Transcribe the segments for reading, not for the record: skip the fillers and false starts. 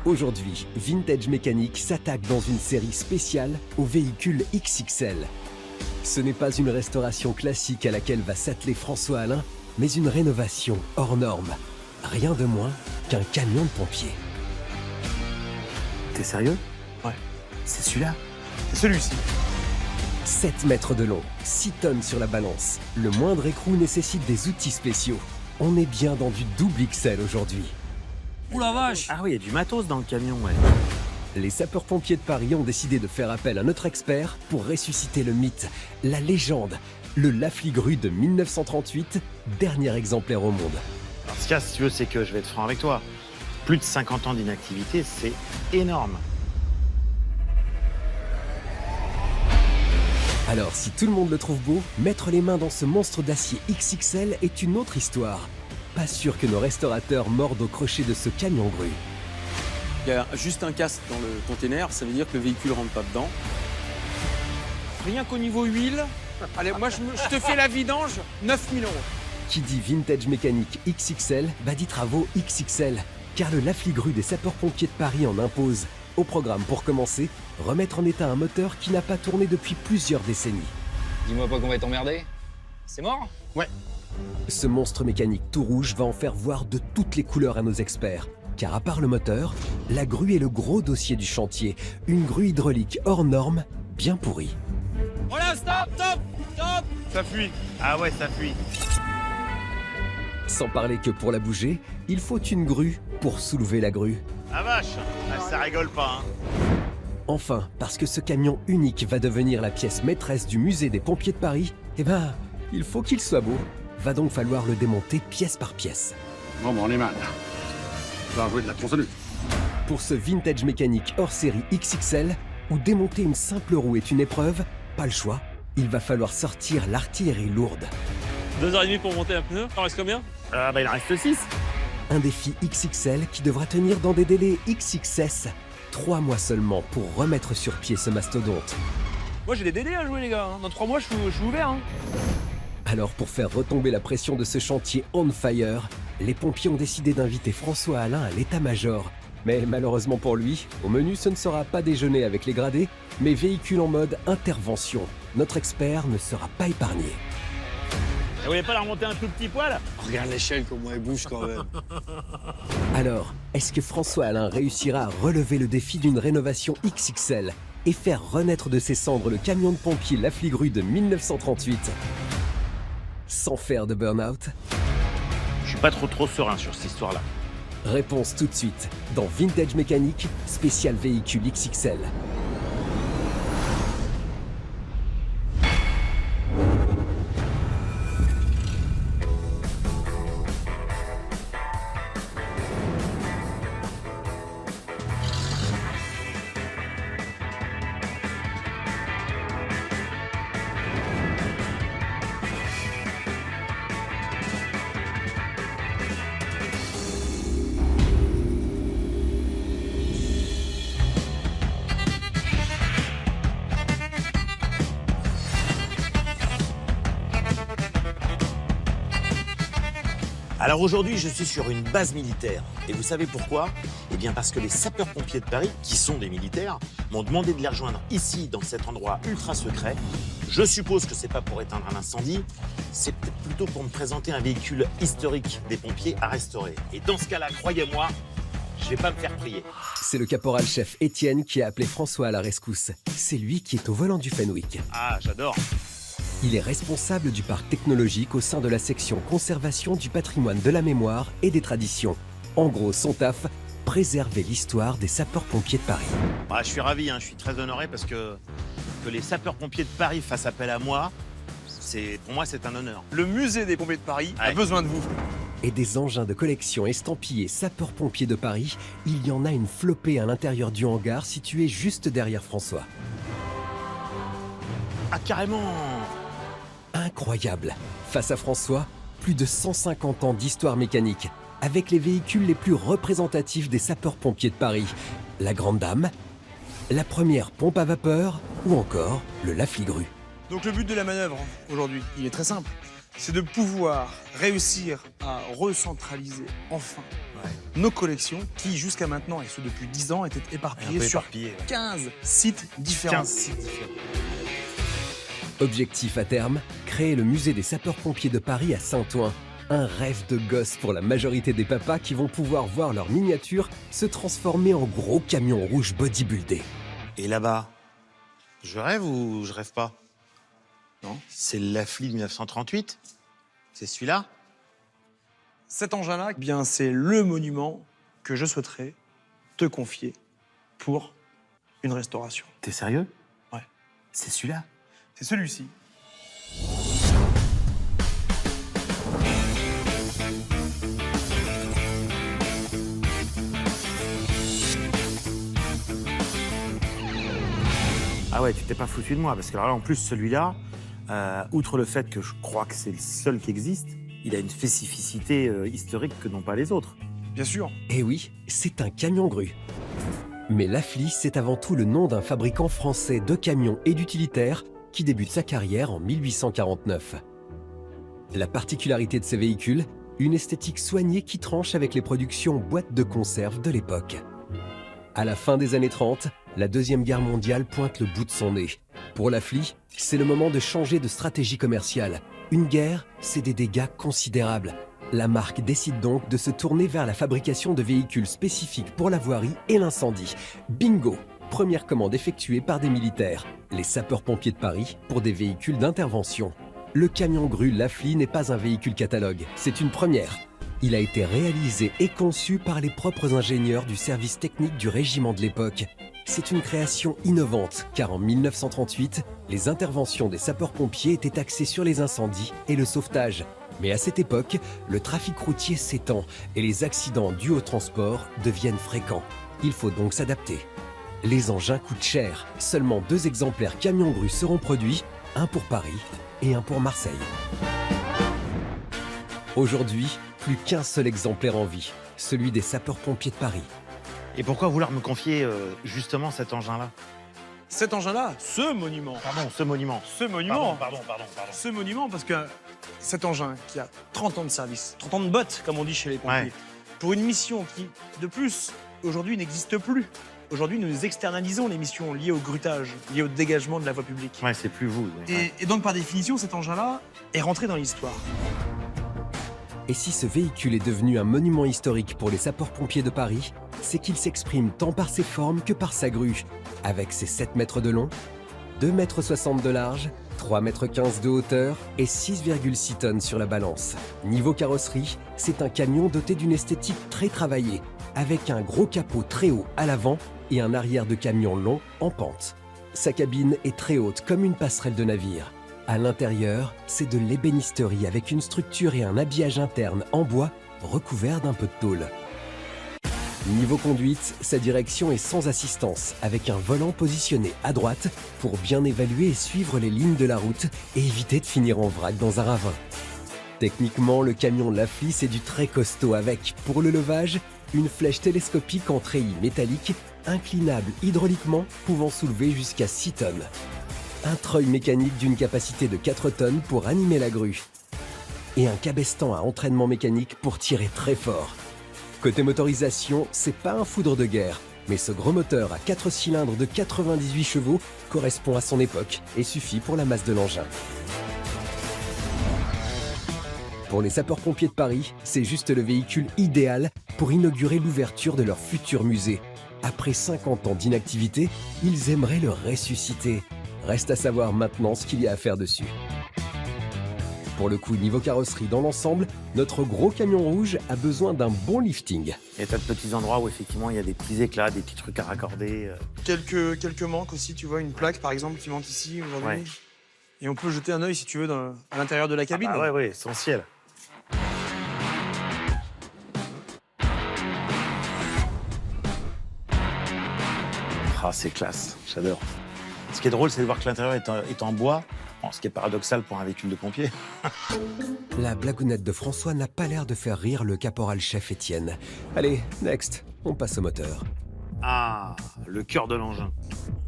Aujourd'hui, Vintage Mécanique s'attaque dans une série spéciale aux véhicules XXL. Ce n'est pas une restauration classique à laquelle va s'atteler François Alain, mais une rénovation hors norme. Rien de moins qu'un camion de pompiers. T'es sérieux? Ouais. C'est celui-là? C'est celui-ci. 7 mètres de long, 6 tonnes sur la balance. Le moindre écrou nécessite des outils spéciaux. On est bien dans du double XL aujourd'hui. Ouh la vache! Ah oui, il y a du matos dans le camion, ouais. Les sapeurs-pompiers de Paris ont décidé de faire appel à notre expert pour ressusciter le mythe, la légende, le Lafligru de 1938, dernier exemplaire au monde. Alors, ce qu'il y a, si tu veux, c'est que je vais être franc avec toi. Plus de 50 ans d'inactivité, c'est énorme. Alors, si tout le monde le trouve beau, mettre les mains dans ce monstre d'acier XXL est une autre histoire. Pas sûr que nos restaurateurs mordent au crochet de ce camion grue. Il y a juste un casque dans le container, ça veut dire que le véhicule rentre pas dedans. Rien qu'au niveau huile, allez, moi je te fais la vidange, 9 000 €. Qui dit Vintage Mécanique XXL, bah dit travaux XXL. Car le Lafligru des sapeurs-pompiers de Paris en impose. Au programme, pour commencer, remettre en état un moteur qui n'a pas tourné depuis plusieurs décennies. Dis-moi pas qu'on va t'emmerder. C'est mort? Ouais. Ce monstre mécanique tout rouge va en faire voir de toutes les couleurs à nos experts. Car à part le moteur, la grue est le gros dossier du chantier. Une grue hydraulique hors norme, bien pourrie. Voilà, stop, stop, stop! Ça fuit. Ah ouais, ça fuit. Sans parler que pour la bouger, il faut une grue pour soulever la grue. Ah vache, ça rigole pas, hein. Enfin, parce que ce camion unique va devenir la pièce maîtresse du musée des pompiers de Paris, eh ben, il faut qu'il soit beau. Va donc falloir le démonter pièce par pièce. Bon, on est mal. On va jouer de la tronçonneuse. Pour ce Vintage Mécanique hors série XXL, où démonter une simple roue est une épreuve, pas le choix, il va falloir sortir l'artillerie lourde. 2h30 pour monter un pneu, il en reste combien? Ah bah il en reste 6. Un défi XXL qui devra tenir dans des délais XXS. 3 mois seulement pour remettre sur pied ce mastodonte. Moi j'ai des DD à jouer les gars, dans 3 mois je suis ouvert. Alors pour faire retomber la pression de ce chantier on fire, les pompiers ont décidé d'inviter François Alain à l'état-major. Mais malheureusement pour lui, au menu ce ne sera pas déjeuner avec les gradés, mais véhicule en mode intervention. Notre expert ne sera pas épargné. Vous voulez pas la remonter un tout petit poil? Regarde l'échelle, comment elle bouge quand même. Alors, est-ce que François Alain réussira à relever le défi d'une rénovation XXL et faire renaître de ses cendres le camion de pompier Lafligru de 1938 sans faire de burn-out? Je suis pas trop serein sur cette histoire-là. Réponse tout de suite dans Vintage Mécanique, spécial véhicule XXL. Alors aujourd'hui, je suis sur une base militaire. Et vous savez pourquoi? Eh bien parce que les sapeurs-pompiers de Paris, qui sont des militaires, m'ont demandé de les rejoindre ici, dans cet endroit ultra secret. Je suppose que c'est pas pour éteindre un incendie, c'est peut-être plutôt pour me présenter un véhicule historique des pompiers à restaurer. Et dans ce cas-là, croyez-moi, je vais pas me faire prier. C'est le caporal-chef Étienne qui a appelé François à la rescousse. C'est lui qui est au volant du Fenwick. Ah, j'adore. Il est responsable du parc technologique au sein de la section conservation du patrimoine de la mémoire et des traditions. En gros, son taf, préserver l'histoire des sapeurs-pompiers de Paris. Ah, je suis ravi, je suis très honoré parce que les sapeurs-pompiers de Paris fassent appel à moi, pour moi c'est un honneur. Le musée des pompiers de Paris a Ouais. besoin de vous. Et des engins de collection estampillés sapeurs-pompiers de Paris, il y en a une flopée à l'intérieur du hangar situé juste derrière François. Ah carrément. Incroyable. Face à François, plus de 150 ans d'histoire mécanique, avec les véhicules les plus représentatifs des sapeurs-pompiers de Paris. La Grande Dame, la première pompe à vapeur ou encore le Lafligru. Donc le but de la manœuvre aujourd'hui, il est très simple. C'est de pouvoir réussir à recentraliser enfin nos collections qui, jusqu'à maintenant, et ce depuis 10 ans, étaient éparpillées sur 15 sites différents. 15 sites différents. Objectif à terme, créer le musée des sapeurs-pompiers de Paris à Saint-Ouen. Un rêve de gosse pour la majorité des papas qui vont pouvoir voir leurs miniatures se transformer en gros camions rouges bodybuildés. Et là-bas, je rêve ou je rêve pas? Non. C'est le Lafly de 1938? C'est celui-là? Cet engin-là, eh bien, c'est le monument que je souhaiterais te confier pour une restauration. T'es sérieux? Ouais. C'est celui-là? C'est celui-ci. Ah ouais, tu t'es pas foutu de moi, parce que alors là, en plus, celui-là, outre le fait que je crois que c'est le seul qui existe, il a une spécificité historique que n'ont pas les autres. Bien sûr. Eh oui, c'est un camion grue. Mais Lafly, c'est avant tout le nom d'un fabricant français de camions et d'utilitaires qui débute sa carrière en 1849. La particularité de ces véhicules, une esthétique soignée qui tranche avec les productions boîtes de conserve de l'époque. À la fin des années 30, la Deuxième Guerre mondiale pointe le bout de son nez. Pour Lafly, c'est le moment de changer de stratégie commerciale. Une guerre, c'est des dégâts considérables. La marque décide donc de se tourner vers la fabrication de véhicules spécifiques pour la voirie et l'incendie. Bingo! Première commande effectuée par des militaires, les sapeurs-pompiers de Paris, pour des véhicules d'intervention. Le camion grue Lafly n'est pas un véhicule catalogue, c'est une première. Il a été réalisé et conçu par les propres ingénieurs du service technique du régiment de l'époque. C'est une création innovante, car en 1938, les interventions des sapeurs-pompiers étaient axées sur les incendies et le sauvetage. Mais à cette époque, le trafic routier s'étend et les accidents dus au transport deviennent fréquents. Il faut donc s'adapter. Les engins coûtent cher. Seulement 2 exemplaires camions grues seront produits, un pour Paris et un pour Marseille. Aujourd'hui, plus qu'un seul exemplaire en vie, celui des sapeurs-pompiers de Paris. Et pourquoi vouloir me confier justement cet engin-là? Cet engin-là, ce monument. Pardon, ce monument. Ce monument. Pardon. Ce monument, parce que cet engin qui a 30 ans de service, 30 ans de botte, comme on dit chez les pompiers, Ouais. pour une mission qui, de plus, aujourd'hui n'existe plus. Aujourd'hui, nous externalisons les missions liées au grutage, liées au dégagement de la voie publique. Ouais, c'est plus vous. Ouais. Et donc, par définition, cet engin-là est rentré dans l'histoire. Et si ce véhicule est devenu un monument historique pour les sapeurs-pompiers de Paris, c'est qu'il s'exprime tant par ses formes que par sa grue, avec ses 7 mètres de long, 2,60 m de large, 3,15 m de hauteur et 6,6 tonnes sur la balance. Niveau carrosserie, c'est un camion doté d'une esthétique très travaillée, avec un gros capot très haut à l'avant et un arrière de camion long en pente. Sa cabine est très haute comme une passerelle de navire. À l'intérieur, c'est de l'ébénisterie avec une structure et un habillage interne en bois recouvert d'un peu de tôle. Niveau conduite, sa direction est sans assistance, avec un volant positionné à droite pour bien évaluer et suivre les lignes de la route et éviter de finir en vrac dans un ravin. Techniquement, le camion Lafly, c'est du très costaud avec, pour le levage, une flèche télescopique en treillis métallique, inclinable hydrauliquement, pouvant soulever jusqu'à 6 tonnes. Un treuil mécanique d'une capacité de 4 tonnes pour animer la grue. Et un cabestan à entraînement mécanique pour tirer très fort. Côté motorisation, c'est pas un foudre de guerre, mais ce gros moteur à 4 cylindres de 98 chevaux correspond à son époque et suffit pour la masse de l'engin. Pour les sapeurs-pompiers de Paris, c'est juste le véhicule idéal pour inaugurer l'ouverture de leur futur musée. Après 50 ans d'inactivité, ils aimeraient le ressusciter. Reste à savoir maintenant ce qu'il y a à faire dessus. Pour le coup, niveau carrosserie dans l'ensemble, notre gros camion rouge a besoin d'un bon lifting. Il y a tas de petits endroits où effectivement il y a des petits éclats, des petits trucs à raccorder. Quelques manques aussi, tu vois, une plaque par exemple qui manque ici aujourd'hui. Ouais. Et on peut jeter un œil si tu veux à l'intérieur de la cabine. Ah ouais, essentiel. Ah, c'est classe, j'adore. Ce qui est drôle, c'est de voir que l'intérieur est en bois, bon, ce qui est paradoxal pour un véhicule de pompier. La blagounette de François n'a pas l'air de faire rire le caporal-chef Étienne. Allez, next, on passe au moteur. Ah, le cœur de l'engin.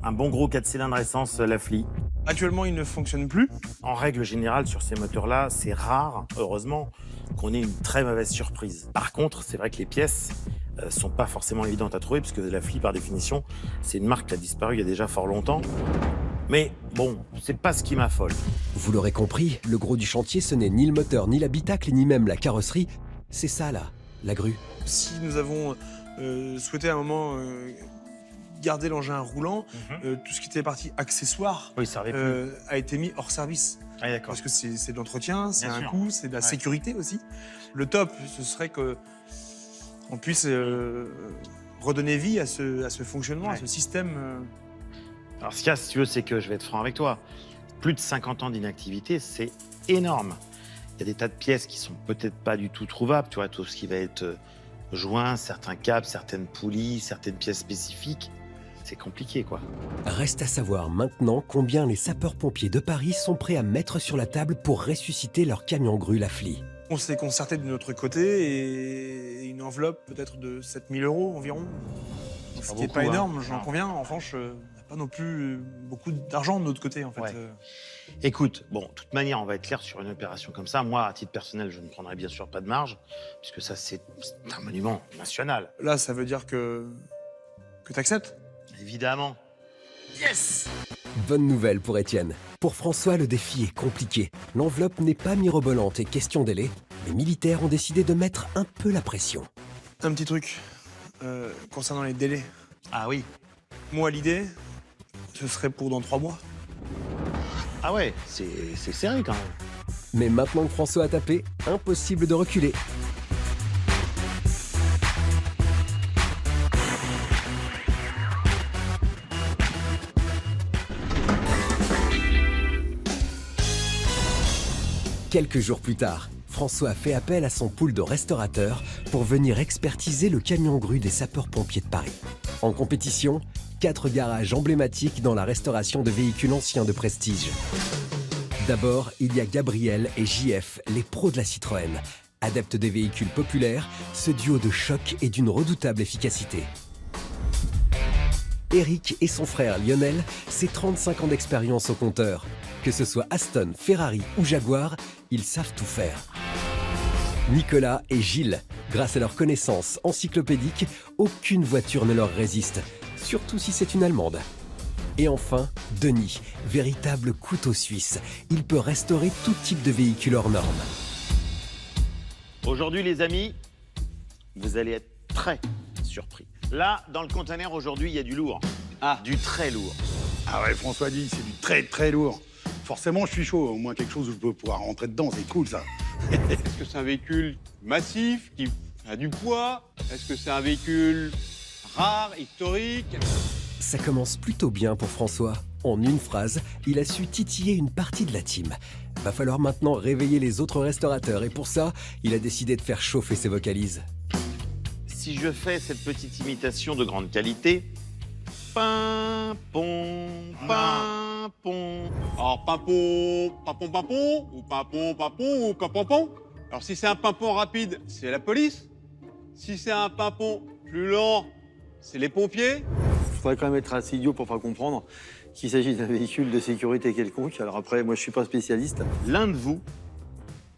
Un bon gros 4 cylindres essence Lafly. Actuellement, il ne fonctionne plus. En règle générale, sur ces moteurs-là, c'est rare, heureusement, qu'on ait une très mauvaise surprise. Par contre, c'est vrai que les pièces sont pas forcément évidentes à trouver, puisque la Flea, par définition, c'est une marque qui a disparu il y a déjà fort longtemps. Mais bon, c'est pas ce qui m'affole. Vous l'aurez compris, le gros du chantier, ce n'est ni le moteur, ni l'habitacle, ni même la carrosserie. C'est ça, là, la grue. Si nous avons souhaité à un moment garder l'engin roulant, tout ce qui était partie accessoire Oui, ça arrive plus. a été mis hors service. Ah, d'accord. Parce que c'est de l'entretien, c'est Bien un sûr. coût, c'est de la Ouais. sécurité aussi. Le top, ce serait que on puisse redonner vie à ce fonctionnement, à Ouais. ce système. Alors, ce qu'il y a, si tu veux, c'est que je vais être franc avec toi. Plus de 50 ans d'inactivité, c'est énorme. Il y a des tas de pièces qui sont peut-être pas du tout trouvables, tu vois, tout ce qui va être joint, certains câbles, certaines poulies, certaines pièces spécifiques. C'est compliqué, quoi. Reste à savoir maintenant combien les sapeurs-pompiers de Paris sont prêts à mettre sur la table pour ressusciter leur camion grue, la Flea. On s'est concerté de notre côté et une enveloppe peut-être de 7 000 € environ. Ce qui n'est beaucoup, pas hein. énorme, j'en Non. conviens. En revanche, on n'a pas non plus beaucoup d'argent de notre côté, en fait. Ouais. Écoute, bon, de toute manière, on va être clair sur une opération comme ça. Moi, à titre personnel, je ne prendrai bien sûr pas de marge, puisque ça, c'est un monument national. Là, ça veut dire que tu acceptes. Évidemment. Yes! Bonne nouvelle pour Étienne. Pour François, le défi est compliqué. L'enveloppe n'est pas mirobolante et question délai. Les militaires ont décidé de mettre un peu la pression. Un petit truc concernant les délais. Ah oui. Moi, l'idée, ce serait pour dans 3 mois. Ah ouais, c'est serré quand même. Mais maintenant que François a tapé, impossible de reculer. Quelques jours plus tard, François a fait appel à son pool de restaurateurs pour venir expertiser le camion grue des sapeurs-pompiers de Paris. En compétition, 4 garages emblématiques dans la restauration de véhicules anciens de prestige. D'abord, il y a Gabriel et JF, les pros de la Citroën. Adeptes des véhicules populaires, ce duo de choc est d'une redoutable efficacité. Eric et son frère Lionel, c'est 35 ans d'expérience au compteur. Que ce soit Aston, Ferrari ou Jaguar, ils savent tout faire. Nicolas et Gilles, grâce à leurs connaissances encyclopédiques, aucune voiture ne leur résiste, surtout si c'est une allemande. Et enfin, Denis, véritable couteau suisse. Il peut restaurer tout type de véhicule hors norme. Aujourd'hui, les amis, vous allez être très surpris. Là, dans le conteneur, aujourd'hui, il y a du lourd. Ah. Du très lourd. Ah ouais, François dit, c'est du très très lourd. Forcément, je suis chaud. Au moins quelque chose où je peux pouvoir rentrer dedans, c'est cool ça. Est-ce que c'est un véhicule massif qui a du poids? Est-ce que c'est un véhicule rare, historique? Ça commence plutôt bien pour François. En une phrase, il a su titiller une partie de la team. Va falloir maintenant réveiller les autres restaurateurs et pour ça, il a décidé de faire chauffer ses vocalises. Si je fais cette petite imitation de grande qualité, pimpon, pimpon. Alors, pimpon, pimpon, pimpon, ou pimpon, pimpon, ou pimpon. Alors, si c'est un pimpon rapide, c'est la police. Si c'est un pimpon plus lent, c'est les pompiers. Il faudrait quand même être assez idiot pour pas comprendre qu'il s'agit d'un véhicule de sécurité quelconque. Alors après, moi, je suis pas spécialiste. L'un de vous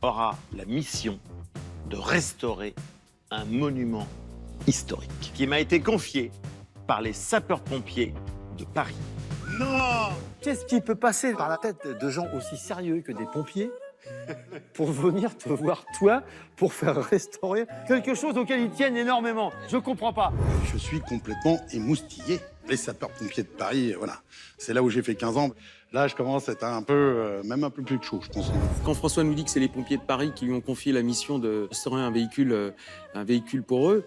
aura la mission de restaurer un monument historique qui m'a été confié par les sapeurs-pompiers de Paris. Non! Qu'est-ce qui peut passer par la tête de gens aussi sérieux que des pompiers pour venir te voir, toi, pour faire restaurer quelque chose auquel ils tiennent énormément? Je comprends pas. Je suis complètement émoustillé. Les sapeurs-pompiers de Paris, voilà. C'est là où j'ai fait 15 ans. Là, je commence à être un peu, même un peu plus que chaud, je pense. Quand François nous dit que c'est les pompiers de Paris qui lui ont confié la mission de restaurer un véhicule pour eux,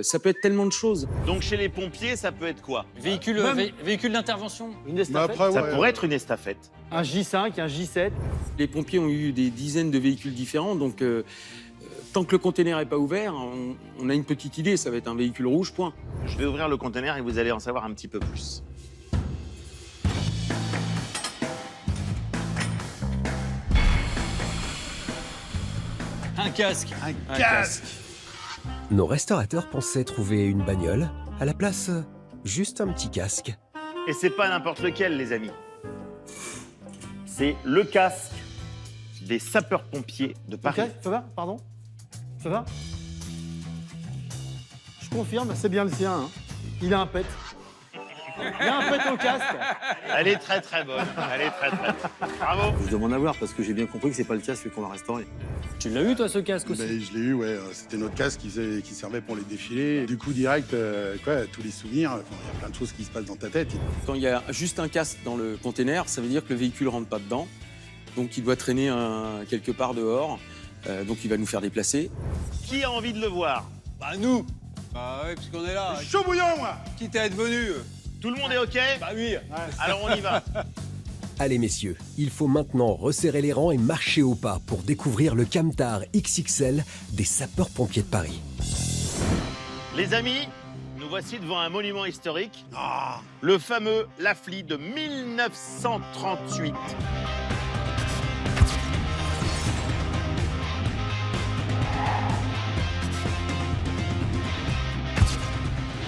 ça peut être tellement de choses. Donc chez les pompiers, ça peut être quoi? Véhicule, véhicule d'intervention. Une Mais estafette, après, Ça ouais, pourrait être une estafette. un J5, un J7. Les pompiers ont eu des dizaines de véhicules différents, donc tant que le container n'est pas ouvert, on a une petite idée, ça va être un véhicule rouge, point. Je vais ouvrir le conteneur et vous allez en savoir un petit peu plus. Un casque. un casque! Nos restaurateurs pensaient trouver une bagnole. À la place, juste un petit casque. Et c'est pas n'importe lequel, les amis. C'est le casque des sapeurs-pompiers de Paris. Ok, ça va, pardon? Ça va? Je confirme, c'est bien le sien. Hein. Il a un pet. Il a un pet au casque. Elle est très très bonne. Elle est très très bonne. Bravo. Je demande à voir parce que j'ai bien compris que c'est pas le casque qu'on va restaurer. Tu l'as eu, toi, ce casque aussi? Ben, je l'ai eu, ouais. C'était notre casque qui servait pour les défilés. Du coup, direct, tous les souvenirs, il y a plein de choses qui se passent dans ta tête. Quand il y a juste un casque dans le container, ça veut dire que le véhicule rentre pas dedans. Donc il doit traîner quelque part dehors. Donc il va nous faire déplacer. Qui a envie de le voir? Bah nous. Bah ouais, puisqu'on est là. Chaud bouillant, moi! Quitte à être venu. Tout le monde est OK? Bah oui. Alors on y va. Allez messieurs, il faut maintenant resserrer les rangs et marcher au pas pour découvrir le Camtar XXL des sapeurs-pompiers de Paris. Les amis, nous voici devant un monument historique. Le fameux Lafly de 1938.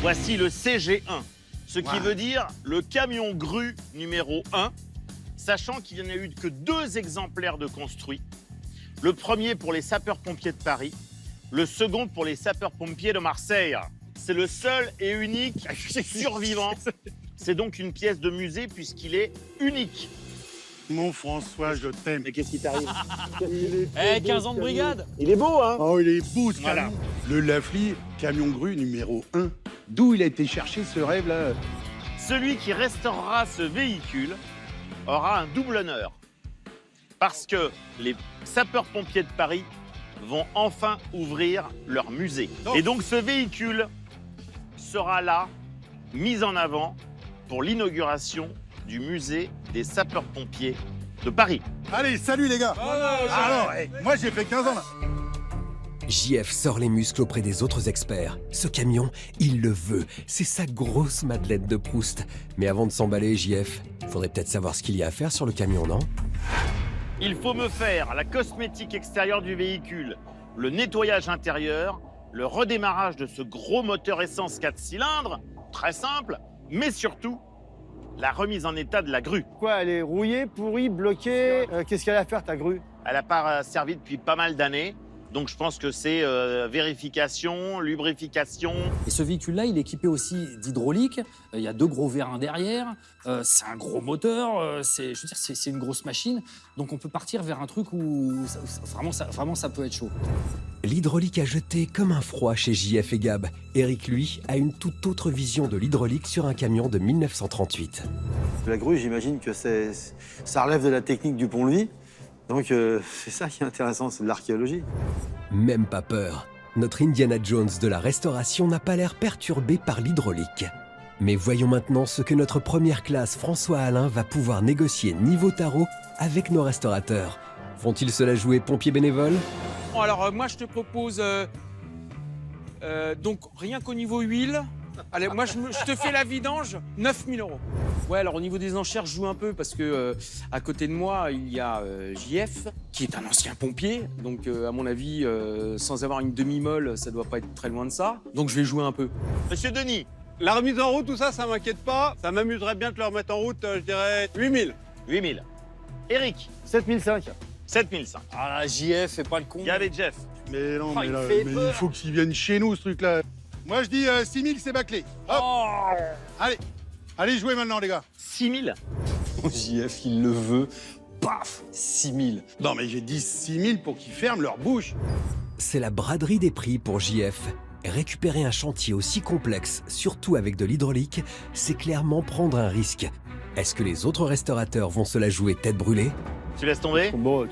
Voici le CG1, ce qui veut dire le camion grue numéro 1, sachant qu'il n'y en a eu que 2 exemplaires de construits. Le premier pour les sapeurs-pompiers de Paris, le second pour les sapeurs-pompiers de Marseille. C'est le seul et unique survivant. C'est donc une pièce de musée puisqu'il est unique. Mon François, je t'aime. Mais qu'est-ce qui t'arrive? 15 ans de brigade. Il est beau, hein? Oh, il est beau, ce Voilà. camion. Le Lafly, camion grue numéro 1. D'où il a été cherché ce rêve-là? Celui qui restaurera ce véhicule aura un double honneur. Parce que les sapeurs-pompiers de Paris vont enfin ouvrir leur musée. Et donc ce véhicule sera là, mis en avant pour l'inauguration du musée des sapeurs-pompiers de Paris. Allez, salut les gars! Alors, moi j'ai fait 15 ans là. JF sort les muscles auprès des autres experts. Ce camion, il le veut. C'est sa grosse Madeleine de Proust. Mais avant de s'emballer, JF, faudrait peut-être savoir ce qu'il y a à faire sur le camion, non? Il faut me faire la cosmétique extérieure du véhicule, le nettoyage intérieur, le redémarrage de ce gros moteur essence 4 cylindres, très simple, mais surtout la remise en état de la grue. Quoi, elle est rouillée, pourrie, bloquée? Qu'est-ce qu'elle a à faire, ta grue? Elle n'a pas servi depuis pas mal d'années, donc je pense que c'est vérification, lubrification. Et ce véhicule-là, il est équipé aussi d'hydraulique. Il y a 2 gros vérins derrière. C'est un gros moteur. Je veux dire, c'est une grosse machine. Donc on peut partir vers un truc où vraiment ça peut être chaud. L'hydraulique a jeté comme un froid chez JF et Gab. Eric, lui, a une toute autre vision de l'hydraulique sur un camion de 1938. La grue, j'imagine que ça relève de la technique du pont-levis. Donc c'est ça qui est intéressant, c'est de l'archéologie. Même pas peur. Notre Indiana Jones de la restauration n'a pas l'air perturbé par l'hydraulique. Mais voyons maintenant ce que notre première classe François Alain va pouvoir négocier niveau tarot avec nos restaurateurs. Vont-ils se la jouer pompiers bénévoles? Bon, alors moi je te propose donc rien qu'au niveau huile. Allez, moi je te fais la vidange, 9 000 €. Ouais, alors au niveau des enchères, je joue un peu parce que à côté de moi, il y a JF, qui est un ancien pompier. Donc à mon avis, sans avoir une demi-molle, ça doit pas être très loin de ça. Donc je vais jouer un peu. Monsieur Denis, La remise en route, tout ça, ça m'inquiète pas. Ça m'amuserait bien de le remettre en route, je dirais 8 000. 8 000. Eric, 7005. 7 500. Ah là, JF, fais pas le con. Il y avait Jeff. Mais non, Oh, mais, il là, fait mais peur. il faut qu'il vienne chez nous, ce truc-là. Moi, je dis 6 000, c'est bâclé. Hop. Allez, allez jouer maintenant, les gars. 6 000. JF, il le veut. Paf, 6 000. Non, mais j'ai dit 6 000 pour qu'ils ferment leur bouche. C'est la braderie des prix pour JF. Récupérer un chantier aussi complexe, surtout avec de l'hydraulique, c'est clairement prendre un risque. Est-ce que les autres restaurateurs vont se la jouer tête brûlée? Tu laisses tomber? Bon,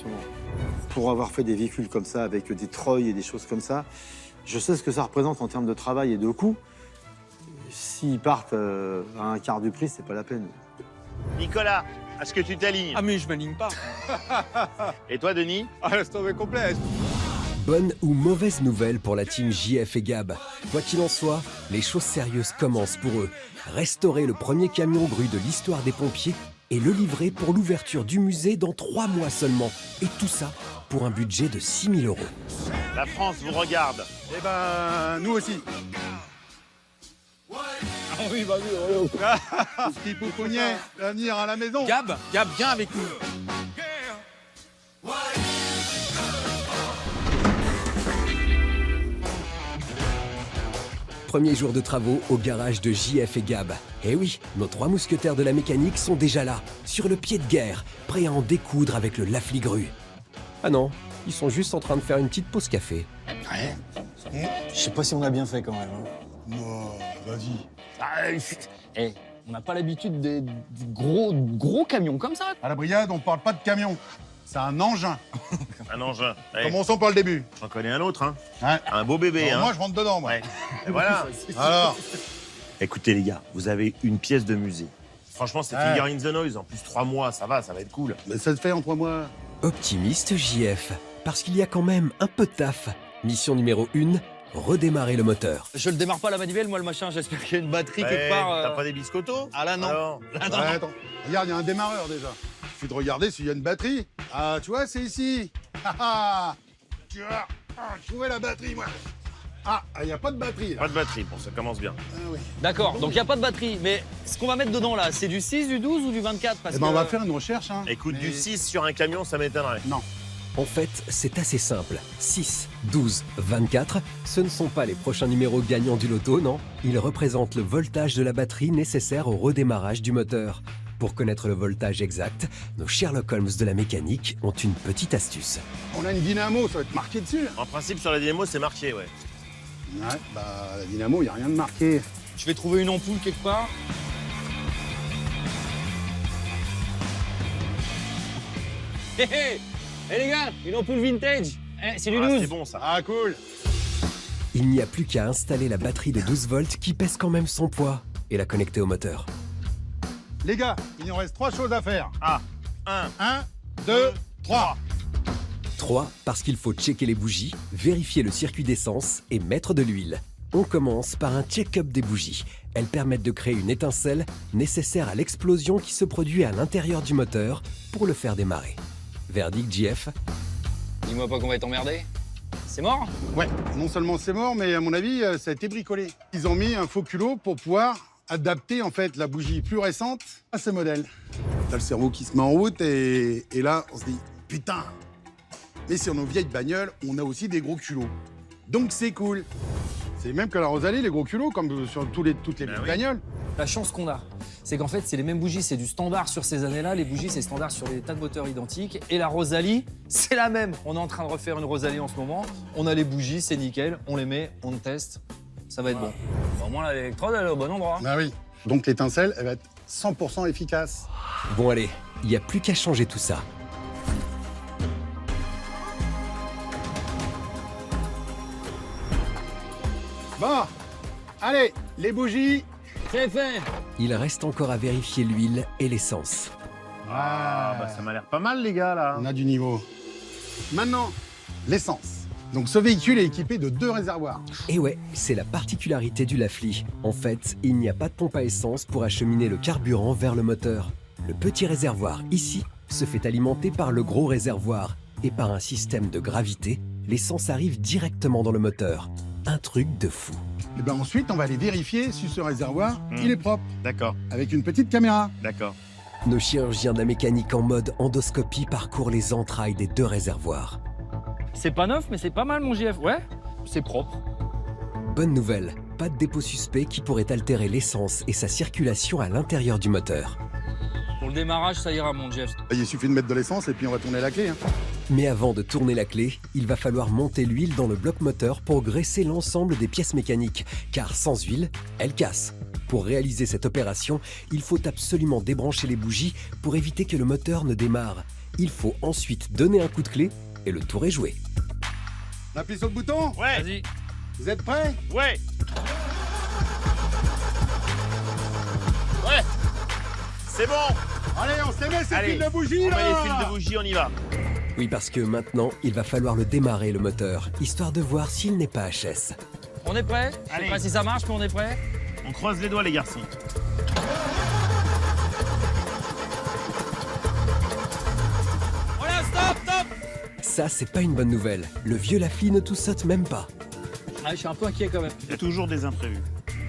pour avoir fait des véhicules comme ça, avec des treuils et des choses comme ça, je sais ce que ça représente en termes de travail et de coût. S'ils partent à un quart du prix, c'est pas la peine. Nicolas, est-ce que tu t'alignes? Ah mais je m'aligne pas. Et toi, Denis? Ah, laisse tomber complet. Bonne ou mauvaise nouvelle pour la team JF et Gab? Quoi qu'il en soit, les choses sérieuses commencent pour eux. Restaurer le premier camion grue de l'histoire des pompiers et le livrer pour l'ouverture du musée dans 3 mois seulement. Et tout ça pour un budget de 6 000 €. La France vous regarde. Eh ben, nous aussi. Ah oui, bah oui, Petit poupounier, à venir à la maison. Gab, viens avec nous. premier jour de travaux au garage de JF et Gab. Eh oui, nos 3 mousquetaires de la mécanique sont déjà là, sur le pied de guerre, prêts à en découdre avec le Lafligru. Ah non, ils sont juste en train de faire une petite pause café. Ouais. Je sais pas si on a bien fait quand même. Vas-y. On n'a pas l'habitude des gros camions comme ça. À la brigade, on parle pas de camion. C'est un engin. Un engin. Ouais. Commençons par le début. J'en connais un autre, hein. Ouais. Un beau bébé, Alors, hein. moi, je rentre dedans, moi. Ouais. Et voilà. Alors, Écoutez, les gars, vous avez une pièce de musée. Franchement, c'est Ouais. Finger in the Noise. En plus, 3 mois, ça va être cool. mais ça se fait en 3 mois. Optimiste JF, parce qu'il y a quand même un peu de taf. Mission numéro 1, redémarrer le moteur. Je le démarre pas à la manivelle, moi le machin, j'espère qu'il y a une batterie quelque part. T'as pas des biscottos? Ah là non. Alors Ouais, attends. Regarde, il y a un démarreur déjà. Il suffit de regarder s'il y a une batterie. Ah, tu vois, c'est ici. Ah, ah. Tu vois, trouver la batterie, moi. Ah, il n'y a pas de batterie, là. Pas de batterie, bon, ça commence bien. Ah, oui. D'accord, donc il n'y a pas de batterie. Mais ce qu'on va mettre dedans là, c'est du 6, du 12 ou du 24 parce Eh ben, que... on va faire une recherche, hein. Écoute, Mais- du 6 sur un camion, ça m'étonnerait. Non. En fait, c'est assez simple. 6, 12, 24, ce ne sont pas les prochains numéros gagnants du loto, non. Ils représentent le voltage de la batterie nécessaire au redémarrage du moteur. Pour connaître le voltage exact, nos Sherlock Holmes de la mécanique ont une petite astuce. On a une dynamo, ça va être marqué dessus. En principe, sur la dynamo, c'est marqué, ouais. Ouais, bah, la dynamo, il n'y a rien de marqué. Je vais trouver une ampoule quelque part. Hé hé les gars, une ampoule vintage. C'est du Ah, 12. c'est bon, ça. Ah, cool. Il n'y a plus qu'à installer la batterie de 12 volts qui pèse quand même son poids et la connecter au moteur. Les gars, il nous reste 3 choses à faire. Ah, 1, 1, 2, 3. 3, parce qu'il faut checker les bougies, vérifier le circuit d'essence et mettre de l'huile. On commence par un check-up des bougies. Elles permettent de créer une étincelle nécessaire à l'explosion qui se produit à l'intérieur du moteur pour le faire démarrer. Verdict JF, Dis-moi pas qu'on va être emmerdé. C'est mort? Ouais, non seulement c'est mort, mais à mon avis, ça a été bricolé. Ils ont mis un faux culot pour pouvoir adapter en fait la bougie plus récente à ce modèle. T'as le cerveau qui se met en route et là, on se dit putain. Mais sur nos vieilles bagnoles, on a aussi des gros culots. Donc c'est cool. C'est même que la Rosalie, les gros culots, comme sur toutes les Ben oui. bagnoles. La chance qu'on a, c'est qu'en fait, c'est les mêmes bougies, c'est du standard sur ces années-là. Les bougies, c'est standard sur des tas de moteurs identiques. Et la Rosalie, c'est la même. On est en train de refaire une Rosalie en ce moment. On a les bougies, c'est nickel. On les met, on teste. Ça va être bon. Au moins, l'électrode, elle est au bon endroit. Bah oui. Donc l'étincelle, elle va être 100% efficace. bon allez, il n'y a plus qu'à changer tout ça. Bon, allez, les bougies. C'est fait. Il reste encore à vérifier l'huile et l'essence. Ah, bah ça m'a l'air pas mal, les gars, là. On a du niveau. Maintenant, l'essence. Donc ce véhicule est équipé de 2 réservoirs. Et ouais, c'est la particularité du Lafli. En fait, il n'y a pas de pompe à essence pour acheminer le carburant vers le moteur. Le petit réservoir ici se fait alimenter par le gros réservoir et par un système de gravité, l'essence arrive directement dans le moteur. Un truc de fou. Et ben ensuite, on va aller vérifier si ce réservoir, il est propre, D'accord, avec une petite caméra. d'accord. Nos chirurgiens de la mécanique en mode endoscopie parcourent les entrailles des 2 réservoirs. C'est pas neuf, mais c'est pas mal, mon GF. Ouais, c'est propre. Bonne nouvelle, pas de dépôt suspect qui pourrait altérer l'essence et sa circulation à l'intérieur du moteur. Pour le démarrage, ça ira, mon GF. Il suffit de mettre de l'essence et puis on va tourner la clé. Hein. Mais avant de tourner la clé, il va falloir monter l'huile dans le bloc moteur pour graisser l'ensemble des pièces mécaniques, car sans huile, elle casse. Pour réaliser cette opération, il faut absolument débrancher les bougies pour éviter que le moteur ne démarre. Il faut ensuite donner un coup de clé et le tour est joué. On appuie sur le bouton. Ouais, Vas-y. Vous êtes prêts? ouais. Ouais. C'est bon. Allez, on se met ces Allez, fils de bougie on là. met les fils de bougie, on y va. Oui, parce que maintenant, il va falloir le démarrer le moteur, histoire de voir s'il n'est pas HS. On est prêt? Je sais Allez. pas si ça marche, mais on est prêt. On croise les doigts, les garçons. Voilà, stop, stop. Ça, c'est pas une bonne nouvelle. Le vieux Lafli ne tout saute même pas. Ah, je suis un peu inquiet quand même. Il y a toujours des imprévus.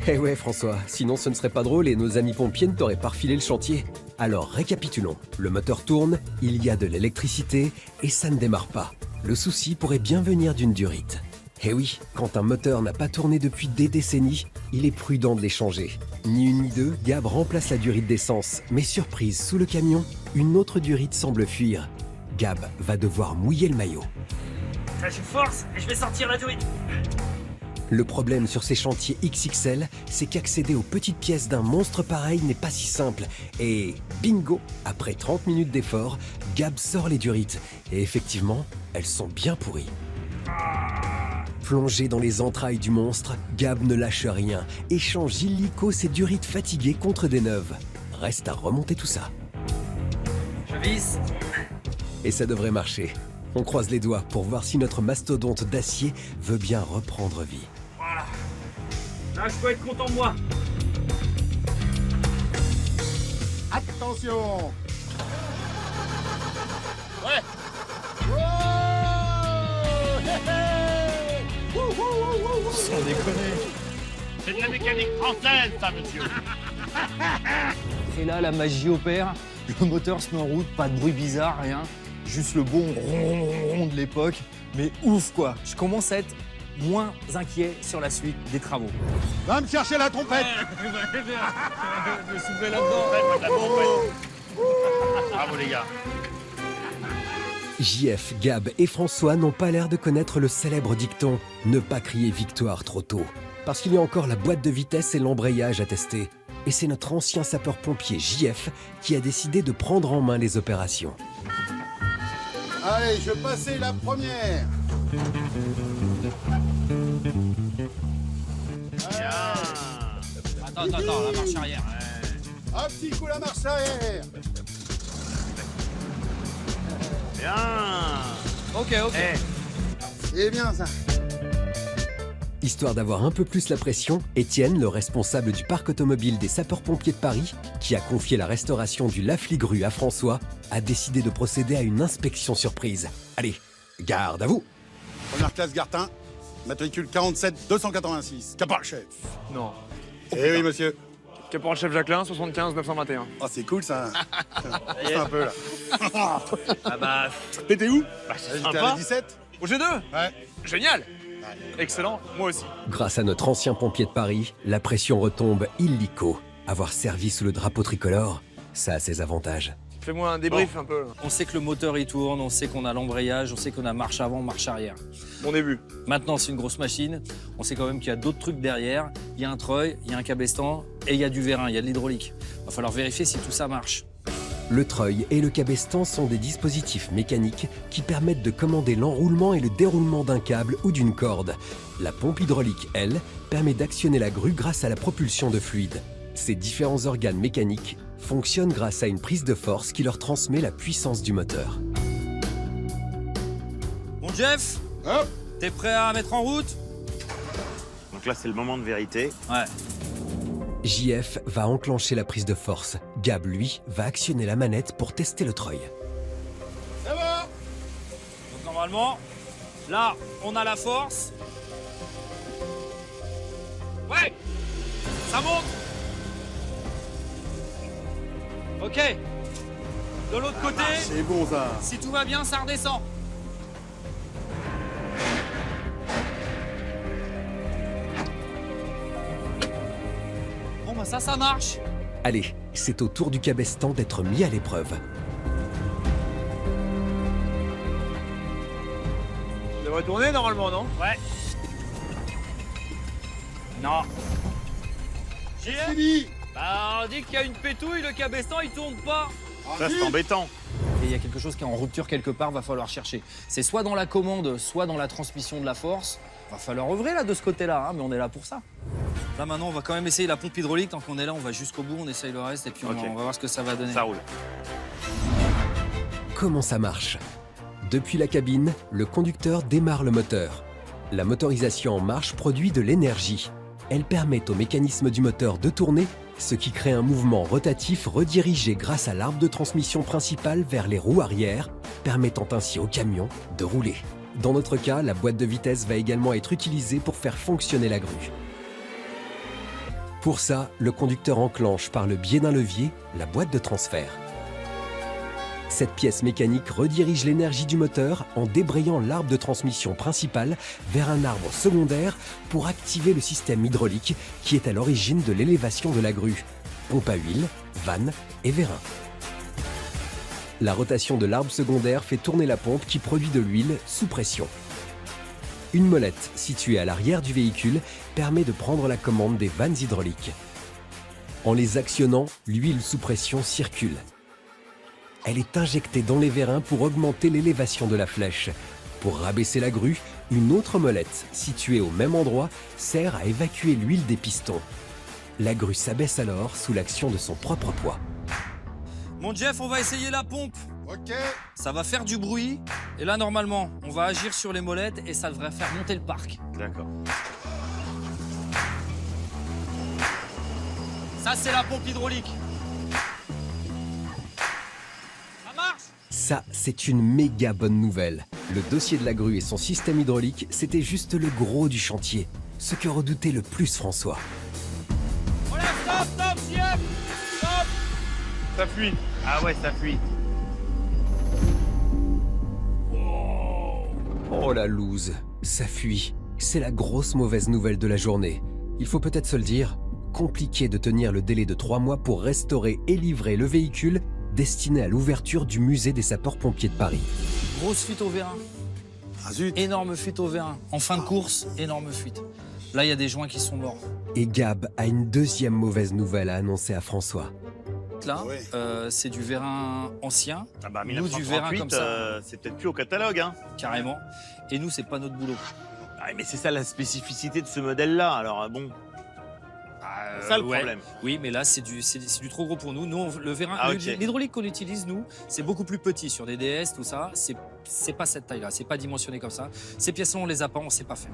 Eh ouais, François, sinon ce ne serait pas drôle et nos amis pompiers ne t'auraient pas refilé le chantier. Alors, récapitulons. Le moteur tourne, il y a de l'électricité et ça ne démarre pas. Le souci pourrait bien venir d'une durite. Eh oui, quand un moteur n'a pas tourné depuis des décennies, il est prudent de les changer. Ni une ni deux, Gab remplace la durite d'essence. Mais surprise, sous le camion, une autre durite semble fuir. Gab va devoir mouiller le maillot. Je force et je vais sortir la durite. Le problème sur ces chantiers XXL, c'est qu'accéder aux petites pièces d'un monstre pareil n'est pas si simple. Et bingo, après 30 minutes d'effort, Gab sort les durites. Et effectivement, elles sont bien pourries. Plongé dans les entrailles du monstre, Gab ne lâche rien, échange illico ses durites fatiguées contre des neuves. Reste à remonter tout ça. Je visse. Et ça devrait marcher. On croise les doigts pour voir si notre mastodonte d'acier veut bien reprendre vie. Voilà. Là, je peux être content de moi. Attention. Sans déconner. C'est de la mécanique française, ça, monsieur. Et là, la magie opère. Le moteur se met en route, pas de bruit bizarre, rien. Juste le bon ron de l'époque. Mais ouf, quoi. Je commence à être moins inquiet sur la suite des travaux. Va me chercher la trompette. Je me soufflais là-dedans. Bravo, les gars. JF, Gab et François n'ont pas l'air de connaître le célèbre dicton « Ne pas crier victoire trop tôt ». Parce qu'il y a encore la boîte de vitesse et l'embrayage à tester. Et c'est notre ancien sapeur-pompier JF qui a décidé de prendre en main les opérations. Allez, je passais la première. Attends, la marche arrière. Un petit coup la marche arrière. Bien. Ok. C'est bien ça. Histoire d'avoir un peu plus la pression, Étienne, le responsable du parc automobile des sapeurs-pompiers de Paris, qui a confié la restauration du Lafligrue à François, a décidé de procéder à une inspection surprise. Allez, garde à vous. Première classe Gartin, matricule 47 286. Caporal chef. Non. Eh oui, monsieur. Caporal chef Jacquelin, 75 921. Oh, c'est cool ça. C'est un peu là. Ah bah, T'étais où? J'étais à la 17. Au G2. Ouais. Génial. Excellent, moi aussi. Grâce à notre ancien pompier de Paris, la pression retombe illico. Avoir servi sous le drapeau tricolore, ça a ses avantages. Fais-moi un débrief un peu. Là. on sait que le moteur il tourne, on sait qu'on a l'embrayage, on sait qu'on a marche avant, marche arrière. Mon début. Maintenant, c'est une grosse machine. On sait quand même qu'il y a d'autres trucs derrière. Il y a un treuil, il y a un cabestan et il y a du vérin, il y a de l'hydraulique. Va falloir vérifier si tout ça marche. Le treuil et le cabestan sont des dispositifs mécaniques qui permettent de commander l'enroulement et le déroulement d'un câble ou d'une corde. La pompe hydraulique, elle, permet d'actionner la grue grâce à la propulsion de fluide. Ces différents organes mécaniques fonctionnent grâce à une prise de force qui leur transmet la puissance du moteur. Bon Jeff, Hop. t'es prêt à mettre en route? Donc là, c'est le moment de vérité. Ouais. JF va enclencher la prise de force. Gab, lui, va actionner la manette pour tester le treuil. C'est bon. Donc normalement, là, on a la force. Ouais, ça monte. Ok. De l'autre côté, C'est bon ça. si tout va bien, ça redescend. Bon bah ça marche. Allez, c'est au tour du cabestan d'être mis à l'épreuve. Ça devrait tourner normalement, non? Ouais. Non. C'est dit. Bah on dit qu'il y a une pétouille, le cabestan il tourne pas. Ça, c'est embêtant. Et il y a quelque chose qui est en rupture quelque part, va falloir chercher. C'est soit dans la commande, soit dans la transmission de la force. Va falloir œuvrer là de ce côté-là, hein, mais on est là pour ça. Là maintenant, on va quand même essayer la pompe hydraulique. Tant qu'on est là, on va jusqu'au bout, on essaye le reste et puis Ok. on va voir ce que ça va donner. Ça roule. Comment ça marche? Depuis la cabine, le conducteur démarre le moteur. La motorisation en marche produit de l'énergie. Elle permet au mécanisme du moteur de tourner, ce qui crée un mouvement rotatif redirigé grâce à l'arbre de transmission principale vers les roues arrière, permettant ainsi au camion de rouler. Dans notre cas, la boîte de vitesse va également être utilisée pour faire fonctionner la grue. Pour ça, le conducteur enclenche par le biais d'un levier la boîte de transfert. Cette pièce mécanique redirige l'énergie du moteur en débrayant l'arbre de transmission principal vers un arbre secondaire pour activer le système hydraulique qui est à l'origine de l'élévation de la grue. Pompe à huile, vanne et vérin. La rotation de l'arbre secondaire fait tourner la pompe qui produit de l'huile sous pression. Une molette située à l'arrière du véhicule permet de prendre la commande des vannes hydrauliques. En les actionnant, l'huile sous pression circule. Elle est injectée dans les vérins pour augmenter l'élévation de la flèche. Pour rabaisser la grue, une autre molette, située au même endroit, sert à évacuer l'huile des pistons. La grue s'abaisse alors sous l'action de son propre poids. Mon Jeff, on va essayer la pompe. Ok. Ça va faire du bruit. Et là, normalement, on va agir sur les molettes et ça devrait faire monter le parc. D'accord. Ça, c'est la pompe hydraulique. Ça marche? Ça, c'est une méga bonne nouvelle. Le dossier de la grue et son système hydraulique, c'était juste le gros du chantier. Ce que redoutait le plus François. Voilà, stop, Jeff. Stop. Ça fuit. Ah ouais, ça fuit. Oh la loose, ça fuit. C'est la grosse mauvaise nouvelle de la journée. Il faut peut-être se le dire, compliqué de tenir le délai de 3 mois pour restaurer et livrer le véhicule destiné à l'ouverture du musée des sapeurs-pompiers de Paris. Grosse fuite au vérin. Ah zut. Énorme fuite au vérin. En fin de course, énorme fuite. Là, il y a des joints qui sont morts. Et Gab a une deuxième mauvaise nouvelle à annoncer à François. Là, Ouais. c'est du vérin ancien. Ah bah Nous, du vérin comme ça. c'est peut-être plus au catalogue, hein. Carrément. Et nous, c'est pas notre boulot. Ah, mais c'est ça la spécificité de ce modèle-là. Alors bon, c'est ça le ouais. problème. Oui, mais là, c'est du trop gros pour nous. Nous, le vérin, Ah, ok. l'hydraulique qu'on utilise, nous, c'est beaucoup plus petit sur des DS, tout ça. C'est pas cette taille-là, c'est pas dimensionné comme ça. Ces pièces-là, on les a pas, on sait pas faire.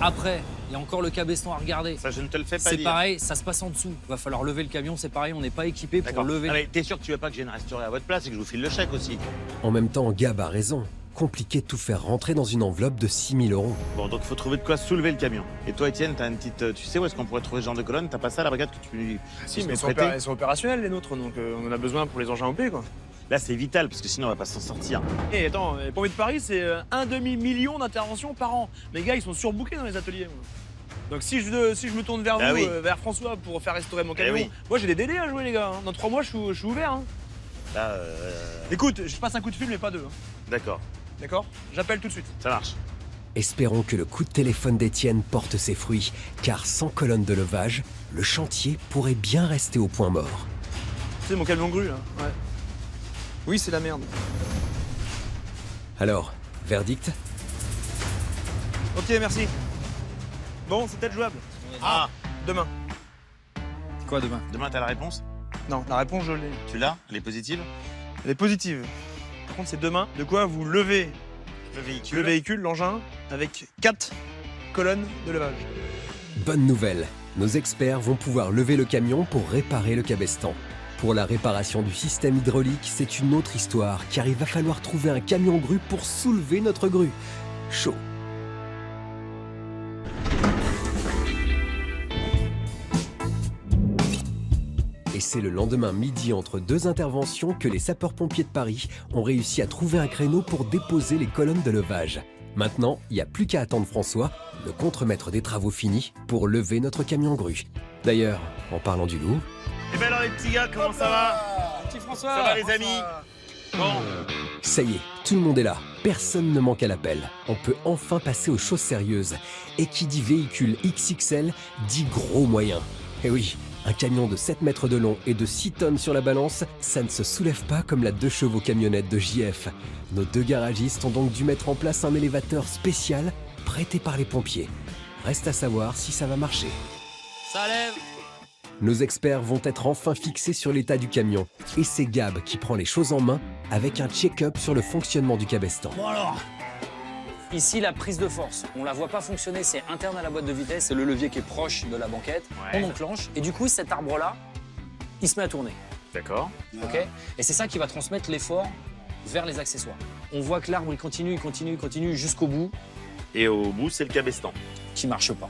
Après, il y a encore le cabeston à regarder. Ça, je ne te le fais pas C'est dire. pareil, ça se passe en dessous. Va falloir lever le camion, c'est pareil, on n'est pas équipé pour D'accord. lever. Ah, mais t'es sûr que tu veux pas que je vienne restaurer à votre place et que je vous file le chèque aussi? En même temps, Gab a raison. Compliqué de tout faire rentrer dans une enveloppe de 6 000 €. Bon, donc il faut trouver de quoi soulever le camion. Et toi, Étienne, t'as une petite. Tu sais où est-ce qu'on pourrait trouver ce genre de colonne? T'as pas ça à la brigade que tu. Si, puisses mais nous prêter elles sont opérationnelles, les nôtres, donc on en a besoin pour les engins OP, quoi. Là, c'est vital parce que sinon, on va pas s'en sortir. Et attends, les pompiers de Paris, c'est un demi-million d'interventions par an. Les gars, ils sont surbookés dans les ateliers. Moi. Donc si je me tourne vers Ah vous, oui. vers François, pour faire restaurer mon camion, oui. moi j'ai des DD à jouer, les gars. Hein. Dans 3 mois, je suis ouvert. Hein. Là, Écoute, je passe un coup de fil, mais pas deux. Hein. d'accord, D'accord? J'appelle tout de suite. ça marche. Espérons que le coup de téléphone d'Étienne porte ses fruits, car sans colonne de levage, le chantier pourrait bien rester au point mort. C'est mon camion grue, là. Ouais. Oui, c'est la merde. Alors, verdict? Ok, merci. Bon, c'est peut-être jouable. Ah, Demain. Quoi demain? demain, t'as la réponse? Non, la réponse, je l'ai. Tu l'as? Elle est positive? Elle est positive. Par contre, c'est demain. De quoi vous levez Le le véhicule, l'engin, avec 4 colonnes de levage. Bonne nouvelle, nos experts vont pouvoir lever le camion pour réparer le cabestan. Pour la réparation du système hydraulique, c'est une autre histoire, car il va falloir trouver un camion grue pour soulever notre grue. Chaud. Et c'est le lendemain midi entre 2 interventions que les sapeurs-pompiers de Paris ont réussi à trouver un créneau pour déposer les colonnes de levage. Maintenant, il n'y a plus qu'à attendre François, le contremaître des travaux finis, pour lever notre camion grue. D'ailleurs, en parlant du loup... Eh ben alors, les petits gars, comment ça va? Petit François. Ça va, les amis? Bon. Ça y est, tout le monde est là. Personne ne manque à l'appel. On peut enfin passer aux choses sérieuses. Et qui dit véhicule XXL, dit gros moyens. Eh oui, un camion de 7 mètres de long et de 6 tonnes sur la balance, ça ne se soulève pas comme la 2 chevaux camionnette de JF. Nos 2 garagistes ont donc dû mettre en place un élévateur spécial prêté par les pompiers. Reste à savoir si ça va marcher. Ça lève. Nos experts vont être enfin fixés sur l'état du camion. Et c'est Gab qui prend les choses en main avec un check-up sur le fonctionnement du cabestan. Bon alors. Ici, la prise de force, on la voit pas fonctionner, c'est interne à la boîte de vitesse, c'est le levier qui est proche de la banquette. Ouais. On enclenche et du coup, cet arbre-là, il se met à tourner. D'accord. Ok. Et c'est ça qui va transmettre l'effort vers les accessoires. On voit que l'arbre, il continue jusqu'au bout, Et au bout, c'est le cabestan. qui marche pas.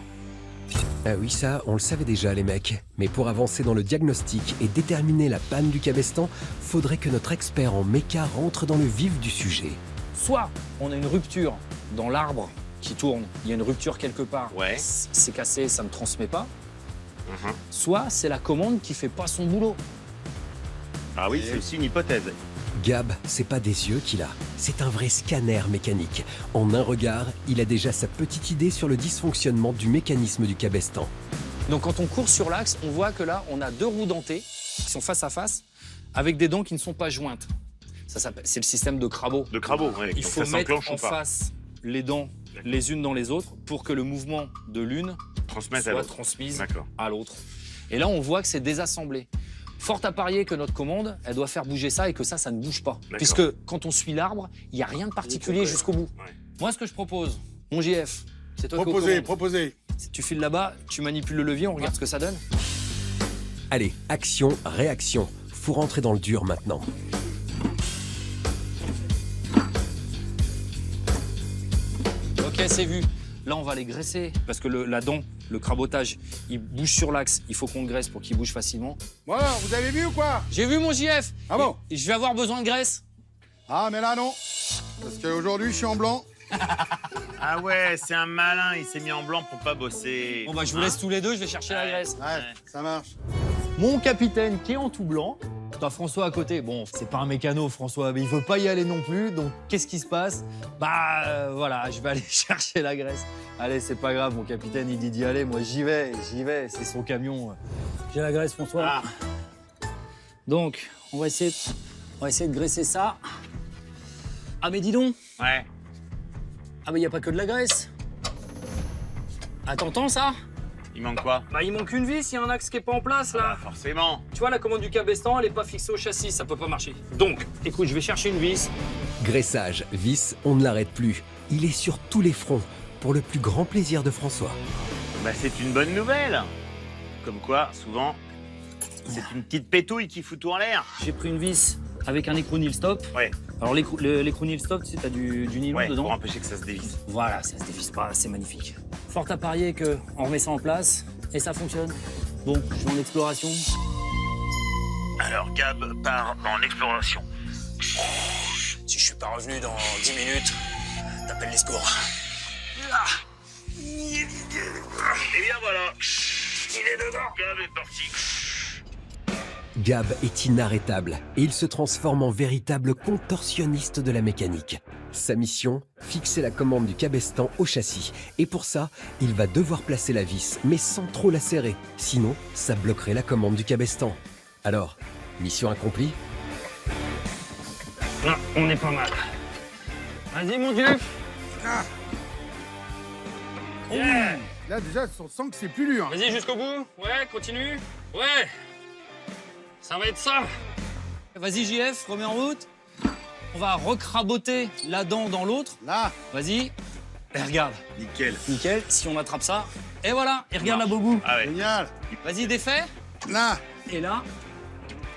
Ah oui, ça, on le savait déjà les mecs. Mais pour avancer dans le diagnostic et déterminer la panne du cabestan, faudrait que notre expert en méca rentre dans le vif du sujet. Soit on a une rupture dans l'arbre qui tourne, il y a une rupture quelque part, Ouais. c'est cassé, ça ne transmet pas. Mhm. Soit c'est la commande qui fait pas son boulot. Ah oui, c'est aussi une hypothèse. Gab, c'est pas des yeux qu'il a, c'est un vrai scanner mécanique. En un regard, il a déjà sa petite idée sur le dysfonctionnement du mécanisme du cabestan. Donc quand on court sur l'axe, on voit que là, on a deux roues dentées qui sont face à face avec des dents qui ne sont pas jointes. C'est le système de Crabot. De Crabot, oui. Il faut mettre en face les dents les unes dans les autres pour que le mouvement de l'une Transmettre à soit l'autre. transmise D'accord. à l'autre. Et là, on voit que c'est désassemblé. Fort à parier que notre commande, elle doit faire bouger ça et que ça ne bouge pas. D'accord. Puisque quand on suit l'arbre, il n'y a rien de particulier jusqu'au bout. Ouais. Moi, ce que je propose, mon JF, c'est toi qui es aux commandes. Proposez. Si tu files là-bas, tu manipules le levier, on regarde ce que ça donne. Allez, action, réaction. Faut rentrer dans le dur maintenant. Ok, c'est vu. Là, on va les graisser parce que la dent, le crabotage, il bouge sur l'axe. Il faut qu'on le graisse pour qu'il bouge facilement. Voilà, vous avez vu ou quoi? J'ai vu mon JF. Ah bon? Et je vais avoir besoin de graisse. Ah, mais là, non. Parce qu'aujourd'hui, je suis en blanc. Ah ouais, c'est un malin, il s'est mis en blanc pour pas bosser. Bon, bah, je vous laisse tous les deux, je vais chercher la graisse. Ouais, ça marche. Mon capitaine qui est en tout blanc. T'as François à côté. Bon, c'est pas un mécano, François, mais il veut pas y aller non plus. Donc, qu'est-ce qui se passe? Bah, voilà, je vais aller chercher la graisse. Allez, c'est pas grave, mon capitaine, il dit d'y aller. Moi, j'y vais. C'est son camion. J'ai la graisse, François. Ah, Donc, on va essayer de graisser ça. Ah, mais dis donc. ouais. Ah, mais il n'y a pas que de la graisse. Ah, t'entends ça? Il manque quoi? Bah, il manque une vis, il y a un axe qui est pas en place, là. Ah, forcément. Tu vois, la commande du cabestan, elle est pas fixée au châssis, ça peut pas marcher. Donc, écoute, je vais chercher une vis. Graissage, vis, on ne l'arrête plus. Il est sur tous les fronts, pour le plus grand plaisir de François. Bah, c'est une bonne nouvelle. Comme quoi, souvent, c'est une petite pétouille qui fout tout en l'air. J'ai pris une vis avec un écrou nil stop. Ouais, Alors, l'écrou nil stop, tu sais, t'as du nylon ouais, dedans. pour empêcher que ça se dévisse. Voilà, ça se dévisse pas, c'est magnifique. Fort à parier qu'on remet ça en place et ça fonctionne. Bon, je vais en exploration. Alors, Gab part en exploration. Si je suis pas revenu dans 10 minutes, t'appelles les secours. Et bien voilà, il est dedans. Gab est parti. Gab est inarrêtable et il se transforme en véritable contorsionniste de la mécanique. Sa mission, fixer la commande du cabestan au châssis. Et pour ça, il va devoir placer la vis, mais sans trop la serrer. Sinon, ça bloquerait la commande du cabestan. Alors, mission accomplie? Là, on est pas mal. Vas-y, mon Dieu. Yeah. Là, déjà, on sent que c'est plus dur. Vas-y, jusqu'au bout. Ouais, continue. Ouais. Ça va être ça. Vas-y, JF, remets en route. On va recraboter la dent dans l'autre. Là, Vas-y. Et regarde. Nickel. Nickel, si on attrape ça. Et voilà. Et regarde marche. la boubou. Ah ouais. génial. Vas-y, défait. Là. Et là.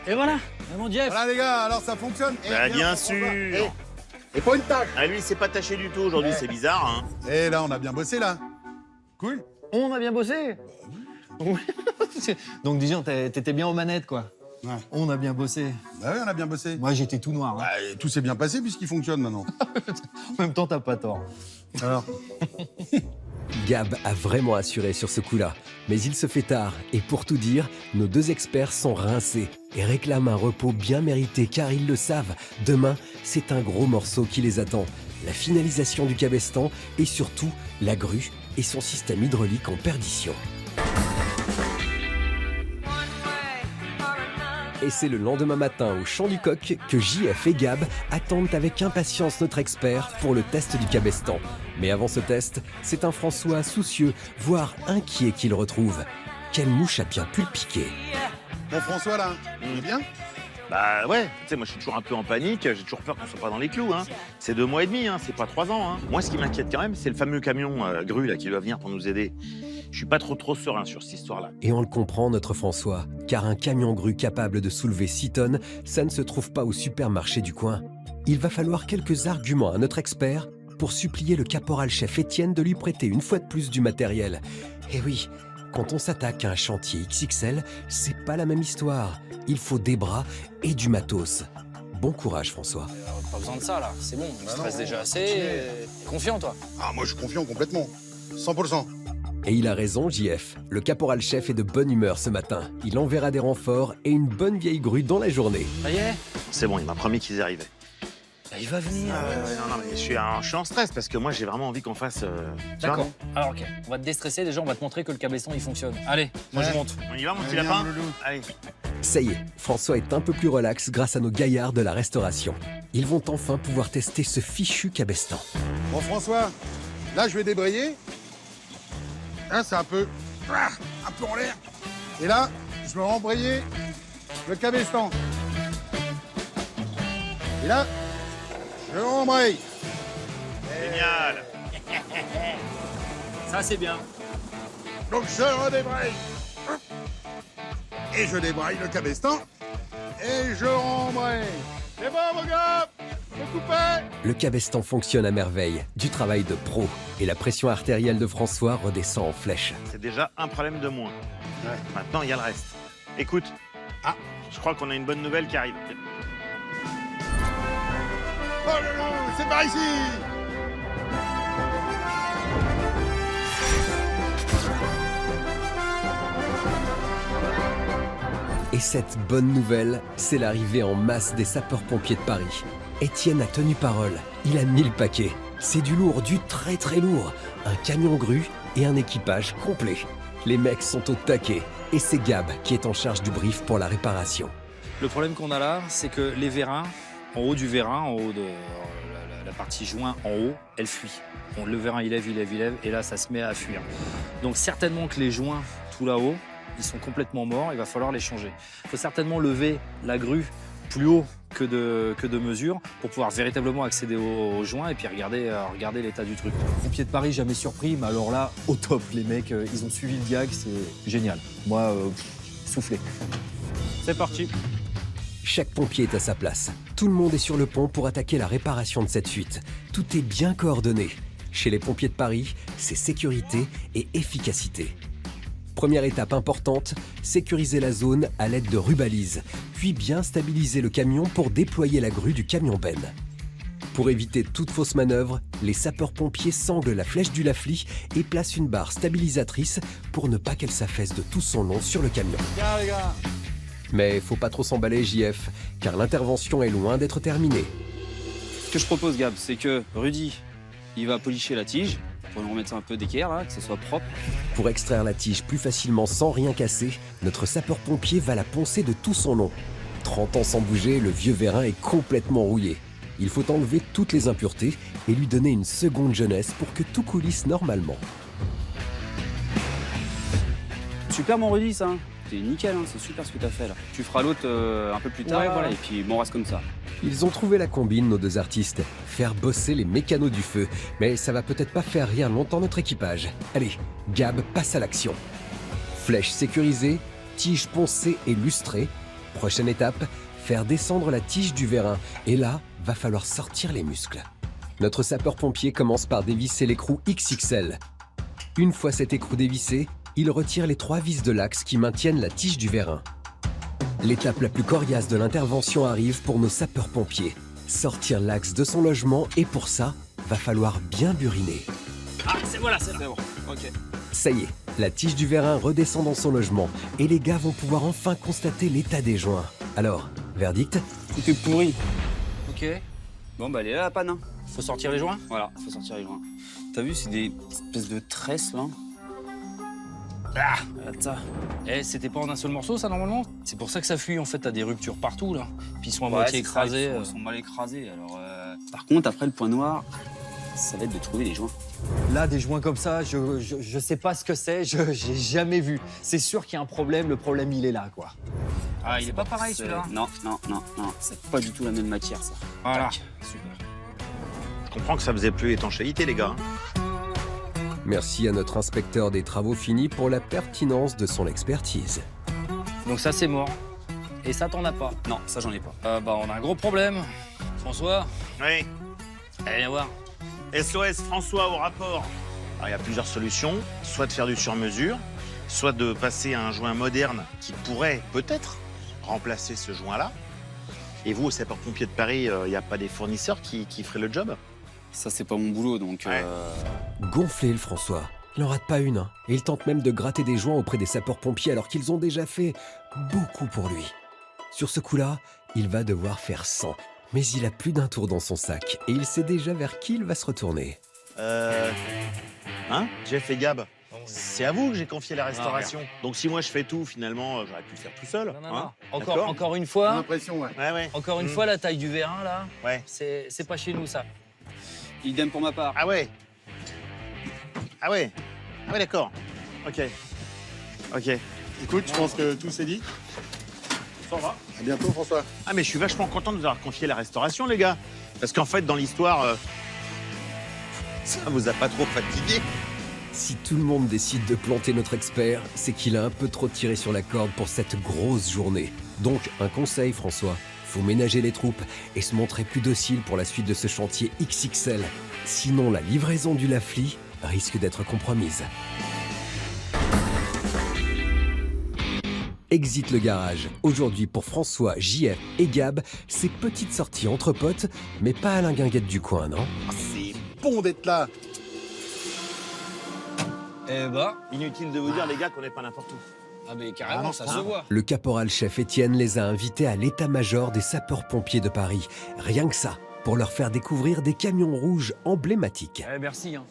Et voilà. Et mon Jeff. Voilà, les gars, alors ça fonctionne. Eh, Bah, bien on sûr. va. Et pas une tâche. Ah, lui, il s'est pas taché du tout aujourd'hui, c'est bizarre, hein. Et là, on a bien bossé, là. Cool. On a bien bossé. Oui. Donc, disons, t'étais bien aux manettes, quoi. Ouais. On a bien bossé. Bah oui, on a bien bossé. Moi, j'étais tout noir. hein. Bah, et tout s'est bien passé puisqu'il fonctionne maintenant. En même temps, t'as pas tort. Alors, Gab a vraiment assuré sur ce coup-là. Mais il se fait tard, et pour tout dire, nos deux experts sont rincés et réclament un repos bien mérité car ils le savent, demain, c'est un gros morceau qui les attend. La finalisation du cabestan et surtout la grue et son système hydraulique en perdition. Et c'est le lendemain matin au Champ du Coq que JF et Gab attendent avec impatience notre expert pour le test du cabestan. Mais avant ce test, c'est un François soucieux, voire inquiet qu'il retrouve. Quelle mouche a bien pu le piquer? bon, François, là, il est bien? Bah ouais, tu sais, moi je suis toujours un peu en panique, j'ai toujours peur qu'on soit pas dans les clous, hein. C'est 2 mois et demi, hein, c'est pas 3 ans, hein. Moi, ce qui m'inquiète quand même, c'est le fameux camion grue là qui doit venir pour nous aider. Je suis pas trop serein sur cette histoire-là. Et on le comprend, notre François, car un camion grue capable de soulever 6 tonnes, ça ne se trouve pas au supermarché du coin. Il va falloir quelques arguments à notre expert pour supplier le caporal-chef Étienne de lui prêter une fois de plus du matériel. Et oui, quand on s'attaque à un chantier XXL, c'est pas la même histoire. Il faut des bras et du matos. Bon courage, François. Pas besoin de ça, là. C'est bon, je stresse déjà assez. T'es confiant, toi? Ah, moi, je suis confiant complètement. 100%. Et il a raison, JF. Le caporal-chef est de bonne humeur ce matin. Il enverra des renforts et une bonne vieille grue dans la journée. Ça y est? C'est bon, il m'a promis qu'ils y arrivaient. Bah, il va venir. Non, mais je suis en stress parce que moi, j'ai vraiment envie qu'on fasse. tu vois, D'accord. Alors, ok. On va te déstresser. Déjà, on va te montrer que le cabestan, il fonctionne. Allez, moi, je monte. On y va, mon petit Viens, lapin? mon loulou. Allez. Ça y est, François est un peu plus relax grâce à nos gaillards de la restauration. Ils vont enfin pouvoir tester ce fichu cabestan. Bon, François, là, je vais débrayer. Là, c'est un peu en l'air. Et là, je vais rembrayer le cabestan. Et là, je rembraye. Génial. Ça, c'est bien. Donc, je redébraye. Et je débraye le cabestan. Et je rembraye. C'est bon, mon gars? Me coupez? Le cabestan fonctionne à merveille, du travail de pro. Et la pression artérielle de François redescend en flèche. C'est déjà un problème de moins. Maintenant, il y a le reste. Écoute. Je crois qu'on a une bonne nouvelle qui arrive. Oh, loulou, c'est par ici. Et cette bonne nouvelle, c'est l'arrivée en masse des sapeurs-pompiers de Paris. Étienne a tenu parole, il a mis le paquet. C'est du lourd, du très très lourd. Un camion grue et un équipage complet. Les mecs sont au taquet et c'est Gab qui est en charge du brief pour la réparation. Le problème qu'on a là, c'est que les vérins, en haut du vérin, en haut de la partie joint en haut, elle fuit. Bon, le vérin, il lève, et là, ça se met à fuir. Donc certainement que les joints, tout là-haut, ils sont complètement morts, il va falloir les changer. Il faut certainement lever la grue plus haut que de mesure pour pouvoir véritablement accéder aux joints et puis regarder l'état du truc. Pompiers de Paris, jamais surpris, mais alors là, au top, les mecs, ils ont suivi le diag, c'est génial. Moi, soufflé. C'est parti. Chaque pompier est à sa place. Tout le monde est sur le pont pour attaquer la réparation de cette fuite. Tout est bien coordonné. Chez les pompiers de Paris, c'est sécurité et efficacité. Première étape importante, sécuriser la zone à l'aide de rubalises, puis bien stabiliser le camion pour déployer la grue du camion Ben. Pour éviter toute fausse manœuvre, les sapeurs-pompiers sanglent la flèche du Lafli et placent une barre stabilisatrice pour ne pas qu'elle s'affaisse de tout son long sur le camion. Tiens, les gars. Mais faut pas trop s'emballer, JF, car l'intervention est loin d'être terminée. Ce que je propose, Gab, c'est que Rudy, il va policher la tige pour nous remettre un peu d'équerre, là, que ce soit propre. Pour extraire la tige plus facilement sans rien casser, notre sapeur-pompier va la poncer de tout son long. 30 ans sans bouger, le vieux vérin est complètement rouillé. Il faut enlever toutes les impuretés et lui donner une seconde jeunesse pour que tout coulisse normalement. Super, mon Rudy, ça. C'est nickel, hein, c'est super ce que t'as fait, là. Tu feras l'autre un peu plus tard, Ouais, voilà, ouais. et puis bon, on reste comme ça. Ils ont trouvé la combine, nos deux artistes. Faire bosser les mécanos du feu. Mais ça va peut-être pas faire rire longtemps notre équipage. Allez, Gab passe à l'action. Flèche sécurisée, tige poncée et lustrée. Prochaine étape, faire descendre la tige du vérin. Et là, va falloir sortir les muscles. Notre sapeur-pompier commence par dévisser l'écrou XXL. Une fois cet écrou dévissé, il retire les 3 vis de l'axe qui maintiennent la tige du vérin. L'étape la plus coriace de l'intervention arrive pour nos sapeurs-pompiers. Sortir l'axe de son logement et pour ça, va falloir bien buriner. Ah, c'est bon. Ok. Ça y est, la tige du vérin redescend dans son logement et les gars vont pouvoir enfin constater l'état des joints. Alors, verdict? Tout est pourri. Ok. Bon, bah, elle est là, la panne, hein. Faut sortir les joints? Voilà, faut sortir les joints. T'as vu, c'est des espèces de tresses, là. Ah, attends. Eh, c'était pas en un seul morceau, ça, normalement? C'est pour ça que ça fuit, en fait. T'as des ruptures partout, là. Puis ils sont à moitié c'est ça, écrasés. ils sont mal écrasés, alors... Par contre, après, le point noir, ça va être de trouver les joints. Là, des joints comme ça, je sais pas ce que c'est, j'ai jamais vu. C'est sûr qu'il y a un problème, le problème, il est là, quoi. Ah, il est pas pareil, C'est- celui-là. Non, c'est pas du tout la même matière, ça. Voilà. Tac. Super. Je comprends que ça faisait plus étanchéité, les gars. Merci à notre inspecteur des travaux finis pour la pertinence de son expertise. Donc ça, c'est mort. Et ça, t'en as pas. Non, ça, j'en ai pas. Bah, on a un gros problème. François, Oui. allez, viens voir. SOS François au rapport. Alors, il y a plusieurs solutions. Soit de faire du sur-mesure, soit de passer à un joint moderne qui pourrait peut-être remplacer ce joint-là. Et vous, au sapeur-pompier de Paris, il n'y a pas des fournisseurs qui feraient le job? Ça, c'est pas mon boulot, donc... Ouais. Gonflé le François. Il n'en rate pas une, hein. Et il tente même de gratter des joints auprès des sapeurs-pompiers alors qu'ils ont déjà fait beaucoup pour lui. Sur ce coup-là, il va devoir faire 100. Mais il a plus d'un tour dans son sac et il sait déjà vers qui il va se retourner. Hein, Jeff et Gab, c'est à vous que j'ai confié la restauration. Donc si moi je fais tout, finalement, j'aurais pu le faire tout seul. Non. D'accord. Encore une J'ai fois, l'impression, ouais. Ouais. encore une fois, la taille du vérin, là, Ouais. c'est pas chez nous, ça. Idem pour ma part. Ah ouais. Ah ouais, d'accord. Ok. Écoute, je pense que tout s'est dit. Ça va. À bientôt, François. Ah mais je suis vachement content de vous avoir confié la restauration, les gars. Parce qu'en fait, dans l'histoire, ça vous a pas trop fatigué? Si tout le monde décide de planter notre expert, c'est qu'il a un peu trop tiré sur la corde pour cette grosse journée. Donc, un conseil, François, faut ménager les troupes et se montrer plus docile pour la suite de ce chantier XXL. Sinon, la livraison du Lafli risque d'être compromise. Exit le garage. Aujourd'hui, pour François, JF et Gab, ces petites sorties entre potes, mais pas à la guinguette du coin, non? C'est bon d'être là. Eh bah, Inutile de vous dire, les gars, qu'on n'est pas n'importe où. ah mais carrément, ça se voit. Le caporal-chef Étienne les a invités à l'état-major des sapeurs-pompiers de Paris. Rien que ça, pour leur faire découvrir des camions rouges emblématiques. Eh, merci, hein.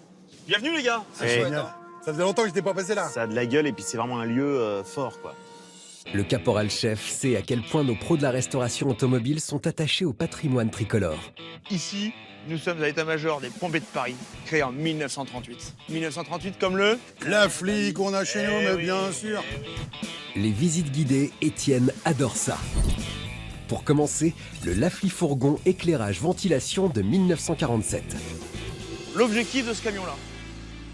Bienvenue, les gars. C'est Génial. Ça faisait longtemps que j'étais pas passé là. Ça a de la gueule et puis c'est vraiment un lieu fort, quoi. Le caporal-chef sait à quel point nos pros de la restauration automobile sont attachés au patrimoine tricolore. Ici, nous sommes à l'état-major des pompiers de Paris, créé en 1938. 1938 comme le... La flic qu'on a chez nous, mais bien sûr. Les visites guidées, Étienne adore ça. Pour commencer, le Lafli fourgon éclairage ventilation de 1947. L'objectif de ce camion-là,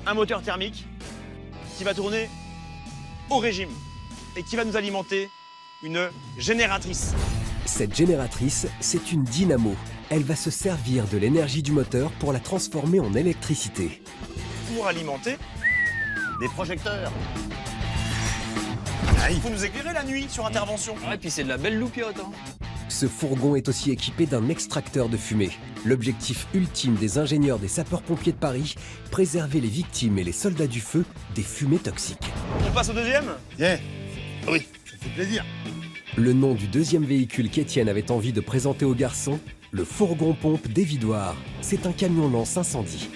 un moteur thermique qui va tourner au régime et qui va nous alimenter une génératrice. Cette génératrice, c'est une dynamo. Elle va se servir de l'énergie du moteur pour la transformer en électricité. Pour alimenter Des projecteurs. il faut nous éclairer la nuit sur intervention. Ouais, et puis c'est de la belle loupiote, hein. Ce fourgon est aussi équipé d'un extracteur de fumée. L'objectif ultime des ingénieurs des sapeurs-pompiers de Paris, préserver les victimes et les soldats du feu des fumées toxiques. On passe au deuxième? Yeah. Oui, ça fait plaisir. Le nom du deuxième véhicule qu'Étienne avait envie de présenter aux garçons, le fourgon-pompe d'Évidoire. C'est un camion lance incendie.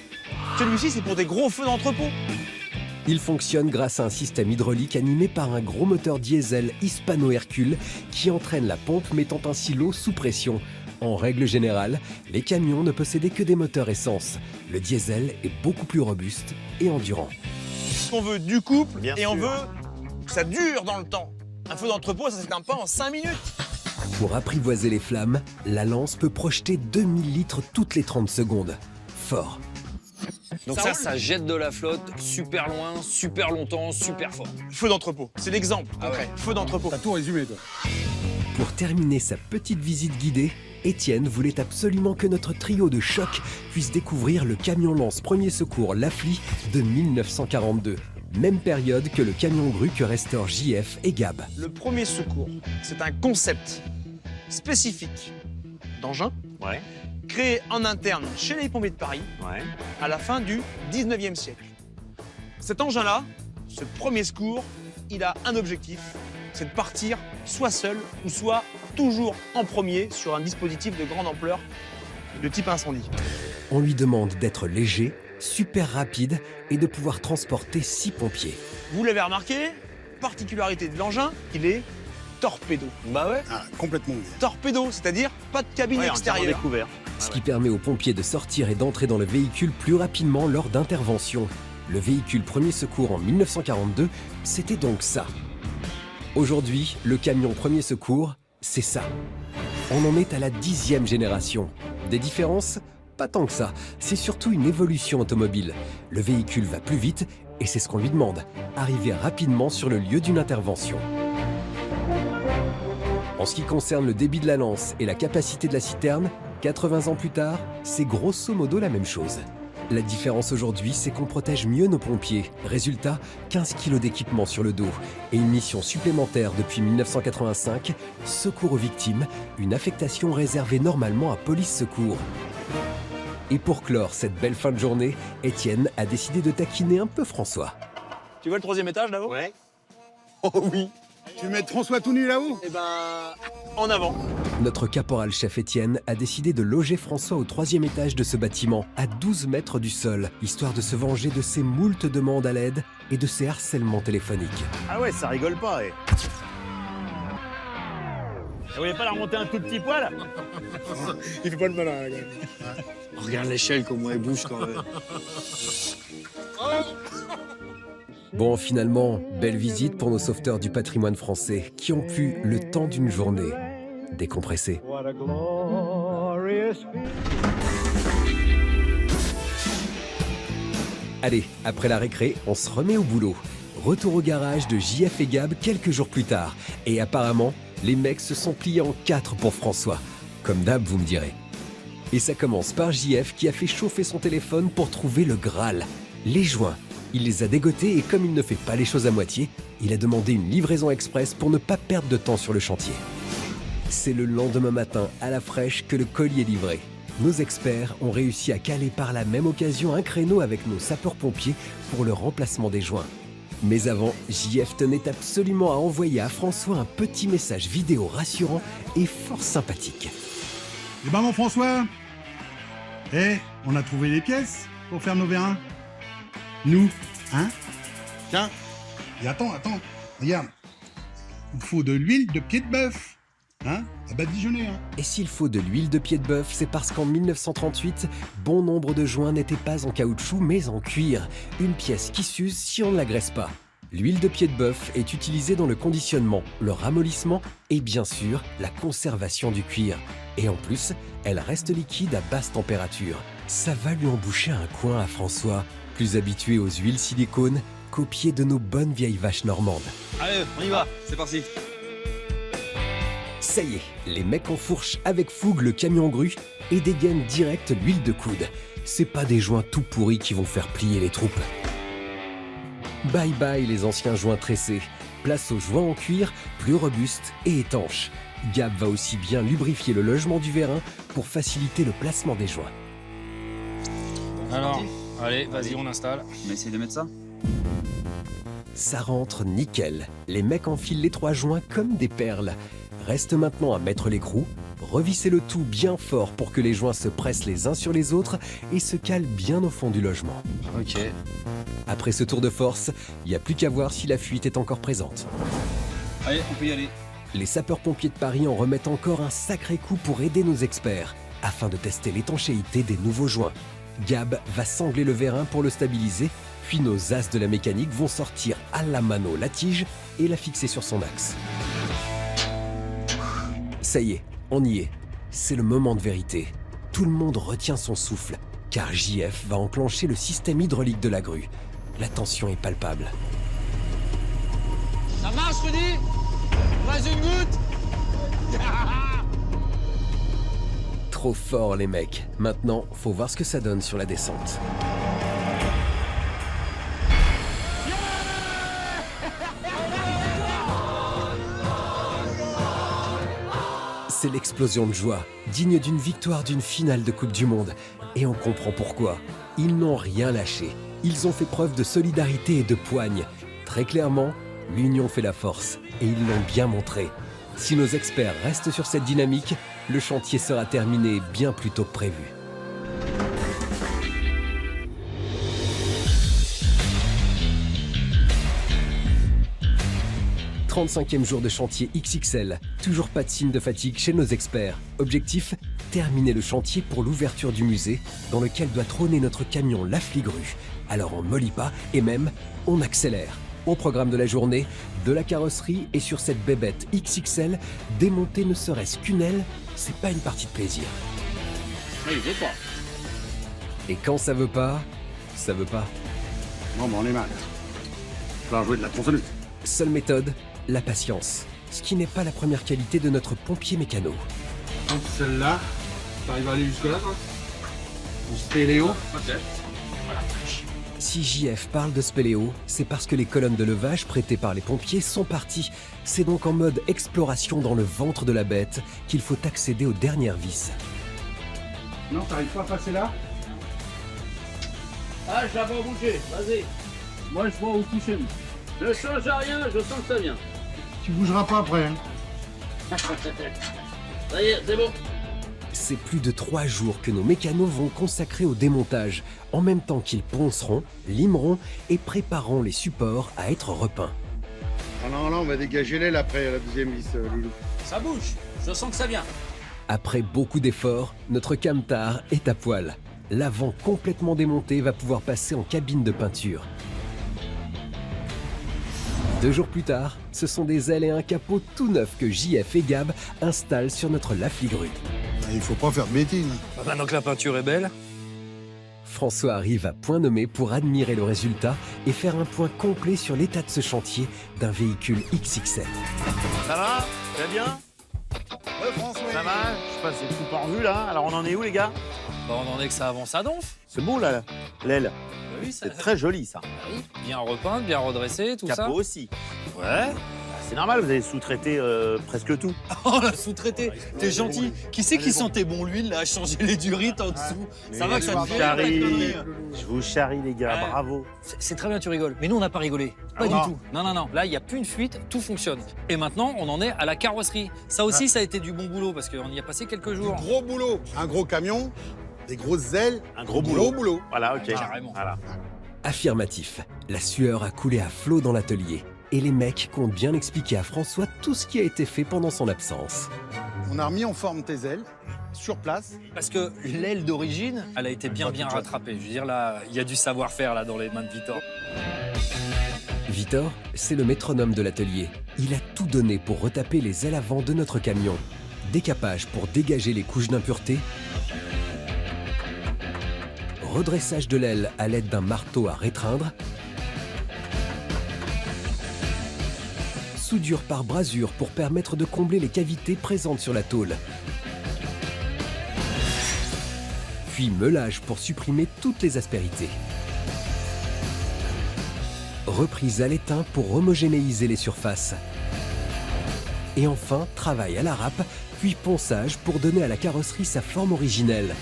Celui-ci, c'est pour des gros feux d'entrepôt. Il fonctionne grâce à un système hydraulique animé par un gros moteur diesel Hispano-Hercule qui entraîne la pompe, mettant ainsi l'eau sous pression. En règle générale, les camions ne possédaient que des moteurs essence. Le diesel est beaucoup plus robuste et endurant. On veut du couple Bien et on sûr. veut que ça dure dans le temps. Un feu d'entrepôt, ça s'éteint pas en 5 minutes. Pour apprivoiser les flammes, la lance peut projeter 2000 litres toutes les 30 secondes. Fort. Donc Ça ça roule. jette de la flotte super loin, super longtemps, super fort. Feu d'entrepôt, c'est l'exemple concret. Feu d'entrepôt. T'as tout résumé, toi. Pour terminer sa petite visite guidée, Étienne voulait absolument que notre trio de choc puisse découvrir le camion lance premier secours Lafli de 1942. Même période que le camion grue que restaurent JF et Gab. Le premier secours, c'est un concept spécifique d'engin Ouais. créé en interne chez les pompiers de Paris Ouais. à la fin du 19e siècle. Cet engin-là, ce premier secours, il a un objectif, c'est de partir soit seul ou soit toujours en premier sur un dispositif de grande ampleur de type incendie. On lui demande d'être léger, super rapide et de pouvoir transporter 6 pompiers. Vous l'avez remarqué, particularité de l'engin, il est torpédo. Bah ouais. Ah, complètement. Torpédo, c'est-à-dire pas de cabine Ouais, entièrement extérieure. découvert. Ce qui permet aux pompiers de sortir et d'entrer dans le véhicule plus rapidement lors d'interventions. Le véhicule premier secours en 1942, c'était donc ça. Aujourd'hui, le camion premier secours, c'est ça. On en est à la 10e génération. Des différences? Pas tant que ça. C'est surtout une évolution automobile. Le véhicule va plus vite et c'est ce qu'on lui demande. Arriver rapidement sur le lieu d'une intervention. En ce qui concerne le débit de la lance et la capacité de la citerne, 80 ans plus tard, c'est grosso modo la même chose. La différence aujourd'hui, c'est qu'on protège mieux nos pompiers. Résultat, 15 kilos d'équipement sur le dos et une mission supplémentaire depuis 1985, secours aux victimes, une affectation réservée normalement à police secours. Et pour clore cette belle fin de journée, Étienne a décidé de taquiner un peu François. Tu vois le 3e étage là-haut? Ouais. Oh oui. Tu veux mettre François tout nu là-haut? Eh ben, en avant. Notre caporal-chef Étienne a décidé de loger François au 3e étage de ce bâtiment, à 12 mètres du sol, histoire de se venger de ses moultes demandes à l'aide et de ses harcèlements téléphoniques. Ah ouais, ça rigole pas, eh. Vous voulez pas la remonter un tout petit poil? Il fait pas le malin, là, quand même. Regarde l'échelle, comment elle bouge quand même. Bon, finalement, belle visite pour nos sauveteurs du patrimoine français qui ont pu, le temps d'une journée, décompresser. Allez, après la récré, on se remet au boulot. Retour au garage de JF et Gab quelques jours plus tard. Et apparemment, les mecs se sont pliés en 4 pour François. Comme d'hab, vous me direz. Et ça commence par JF qui a fait chauffer son téléphone pour trouver le Graal, les joints. Il les a dégotés et comme il ne fait pas les choses à moitié, il a demandé une livraison express pour ne pas perdre de temps sur le chantier. C'est le lendemain matin, à la fraîche, que le colis est livré. Nos experts ont réussi à caler par la même occasion un créneau avec nos sapeurs-pompiers pour le remplacement des joints. Mais avant, JF tenait absolument à envoyer à François un petit message vidéo rassurant et fort sympathique. Eh ben mon François, on a trouvé les pièces pour faire nos vérins. Nous, hein? Tiens, et attends, regarde. Il faut de l'huile de pied de bœuf, hein? À badigeonner, hein? Et s'il faut de l'huile de pied de bœuf, c'est parce qu'en 1938, bon nombre de joints n'étaient pas en caoutchouc mais en cuir, une pièce qui s'use si on ne la graisse pas. L'huile de pied de bœuf est utilisée dans le conditionnement, le ramollissement et bien sûr la conservation du cuir. Et en plus, elle reste liquide à basse température. Ça va lui emboucher un coin à François, plus habitué aux huiles silicone, copiées de nos bonnes vieilles vaches normandes. Allez, on y va, c'est parti. Ça y est, les mecs enfourchent avec fougue le camion grue et dégainent direct l'huile de coude. C'est pas des joints tout pourris qui vont faire plier les troupes. Bye bye les anciens joints tressés. Place aux joints en cuir, plus robustes et étanches. Gab va aussi bien lubrifier le logement du vérin pour faciliter le placement des joints. Alors, allez, vas-y, on installe. On va essayer de mettre ça. Ça rentre nickel. Les mecs enfilent les 3 joints comme des perles. Reste maintenant à mettre l'écrou, revisser le tout bien fort pour que les joints se pressent les uns sur les autres et se calent bien au fond du logement. Ok. Après ce tour de force, il n'y a plus qu'à voir si la fuite est encore présente. Allez, on peut y aller. Les sapeurs-pompiers de Paris en remettent encore un sacré coup pour aider nos experts, afin de tester l'étanchéité des nouveaux joints. Gab va sangler le vérin pour le stabiliser, puis nos as de la mécanique vont sortir à la mano la tige et la fixer sur son axe. Ça y est, on y est. C'est le moment de vérité. Tout le monde retient son souffle, car JF va enclencher le système hydraulique de la grue. La tension est palpable. Ça marche, Rudy? Pas une goutte? Trop fort les mecs. Maintenant, faut voir ce que ça donne sur la descente. C'est l'explosion de joie, digne d'une victoire d'une finale de Coupe du Monde. Et on comprend pourquoi. Ils n'ont rien lâché. Ils ont fait preuve de solidarité et de poigne. Très clairement, l'union fait la force. Et ils l'ont bien montré. Si nos experts restent sur cette dynamique, le chantier sera terminé bien plus tôt que prévu. « 35e jour de chantier XXL. Toujours pas de signe de fatigue chez nos experts. Objectif, terminer le chantier pour l'ouverture du musée, dans lequel doit trôner notre camion La Fligrue. Alors on mollit pas et même, on accélère. Au programme de la journée, de la carrosserie et sur cette bébête XXL, démonter ne serait-ce qu'une aile, c'est pas une partie de plaisir. Il veut pas. Et quand ça veut pas, ça veut pas. Bon, ben on est mal. Va jouer de la tronçonneuse. Seule méthode, la patience. Ce qui n'est pas la première qualité de notre pompier mécano. Donc celle-là, t'arrives à aller jusque là, toi? On se fait Léo. Ok. Si JF parle de spéléo, c'est parce que les colonnes de levage prêtées par les pompiers sont parties. C'est donc en mode exploration dans le ventre de la bête qu'il faut accéder aux dernières vis. Non, t'arrives pas à passer là? Ah, je la vois bouger, vas-y. Moi, je vois où toucher. Ne change à rien, je sens que ça vient. Tu bougeras pas après. Hein. Ça y est, c'est bon. C'est plus de 3 jours que nos mécanos vont consacrer au démontage, en même temps qu'ils ponceront, limeront et prépareront les supports à être repeints. Ah non, là, on va dégager l'aile après la deuxième vis, Loulou. Ça bouge, je sens que ça vient. Après beaucoup d'efforts, notre camtar est à poil. L'avant complètement démonté va pouvoir passer en cabine de peinture. 2 jours plus tard, ce sont des ailes et un capot tout neuf que JF et Gab installent sur notre Lafligrue. Il faut pas faire de bêtises. Maintenant que la peinture est belle, François arrive à point nommé pour admirer le résultat et faire un point complet sur l'état de ce chantier d'un véhicule XXL. Ça va? Tu vas bien? François. Ça va? Je passe tout pas en vue là. Alors on en est où les gars? bah, on en est que ça avance à donf. C'est beau là, l'aile. Oui, ça... C'est très joli ça. Oui, bien repeinte, bien redressé, tout Capot ça. aussi. Ouais. C'est normal, vous avez sous-traité presque tout. Oh, la sous-traité, t'es gentil. Qui c'est qui sentait bon l'huile, là, à changer les durites en dessous? Ça va que ça te fait rire, ta connerie. Je vous charrie les gars, Ouais. bravo. C'est très bien, tu rigoles. Mais nous, on n'a pas rigolé. Pas Ah du non. tout. Non, non, non. Là, il n'y a plus une fuite, tout fonctionne. Et maintenant, on en est à la carrosserie. Ça aussi, ça a été du bon boulot parce qu'on y a passé quelques jours. Gros boulot. Un gros camion, des grosses ailes, Un gros boulot. boulot. Voilà, ok. Carrément. Voilà. Affirmatif, la sueur a coulé à flot dans l'atelier. Et les mecs comptent bien expliquer à François tout ce qui a été fait pendant son absence. On a remis en forme tes ailes, sur place. Parce que l'aile d'origine, elle a été bien rattrapée. Je veux dire, là, il y a du savoir-faire là dans les mains de Victor. Victor, c'est le métronome de l'atelier. Il a tout donné pour retaper les ailes avant de notre camion. Décapage pour dégager les couches d'impureté. Redressage de l'aile à l'aide d'un marteau à rétreindre. Soudure par brasure pour permettre de combler les cavités présentes sur la tôle. Puis meulage pour supprimer toutes les aspérités. Reprise à l'étain pour homogénéiser les surfaces. Et enfin, travail à la râpe, puis ponçage pour donner à la carrosserie sa forme originelle.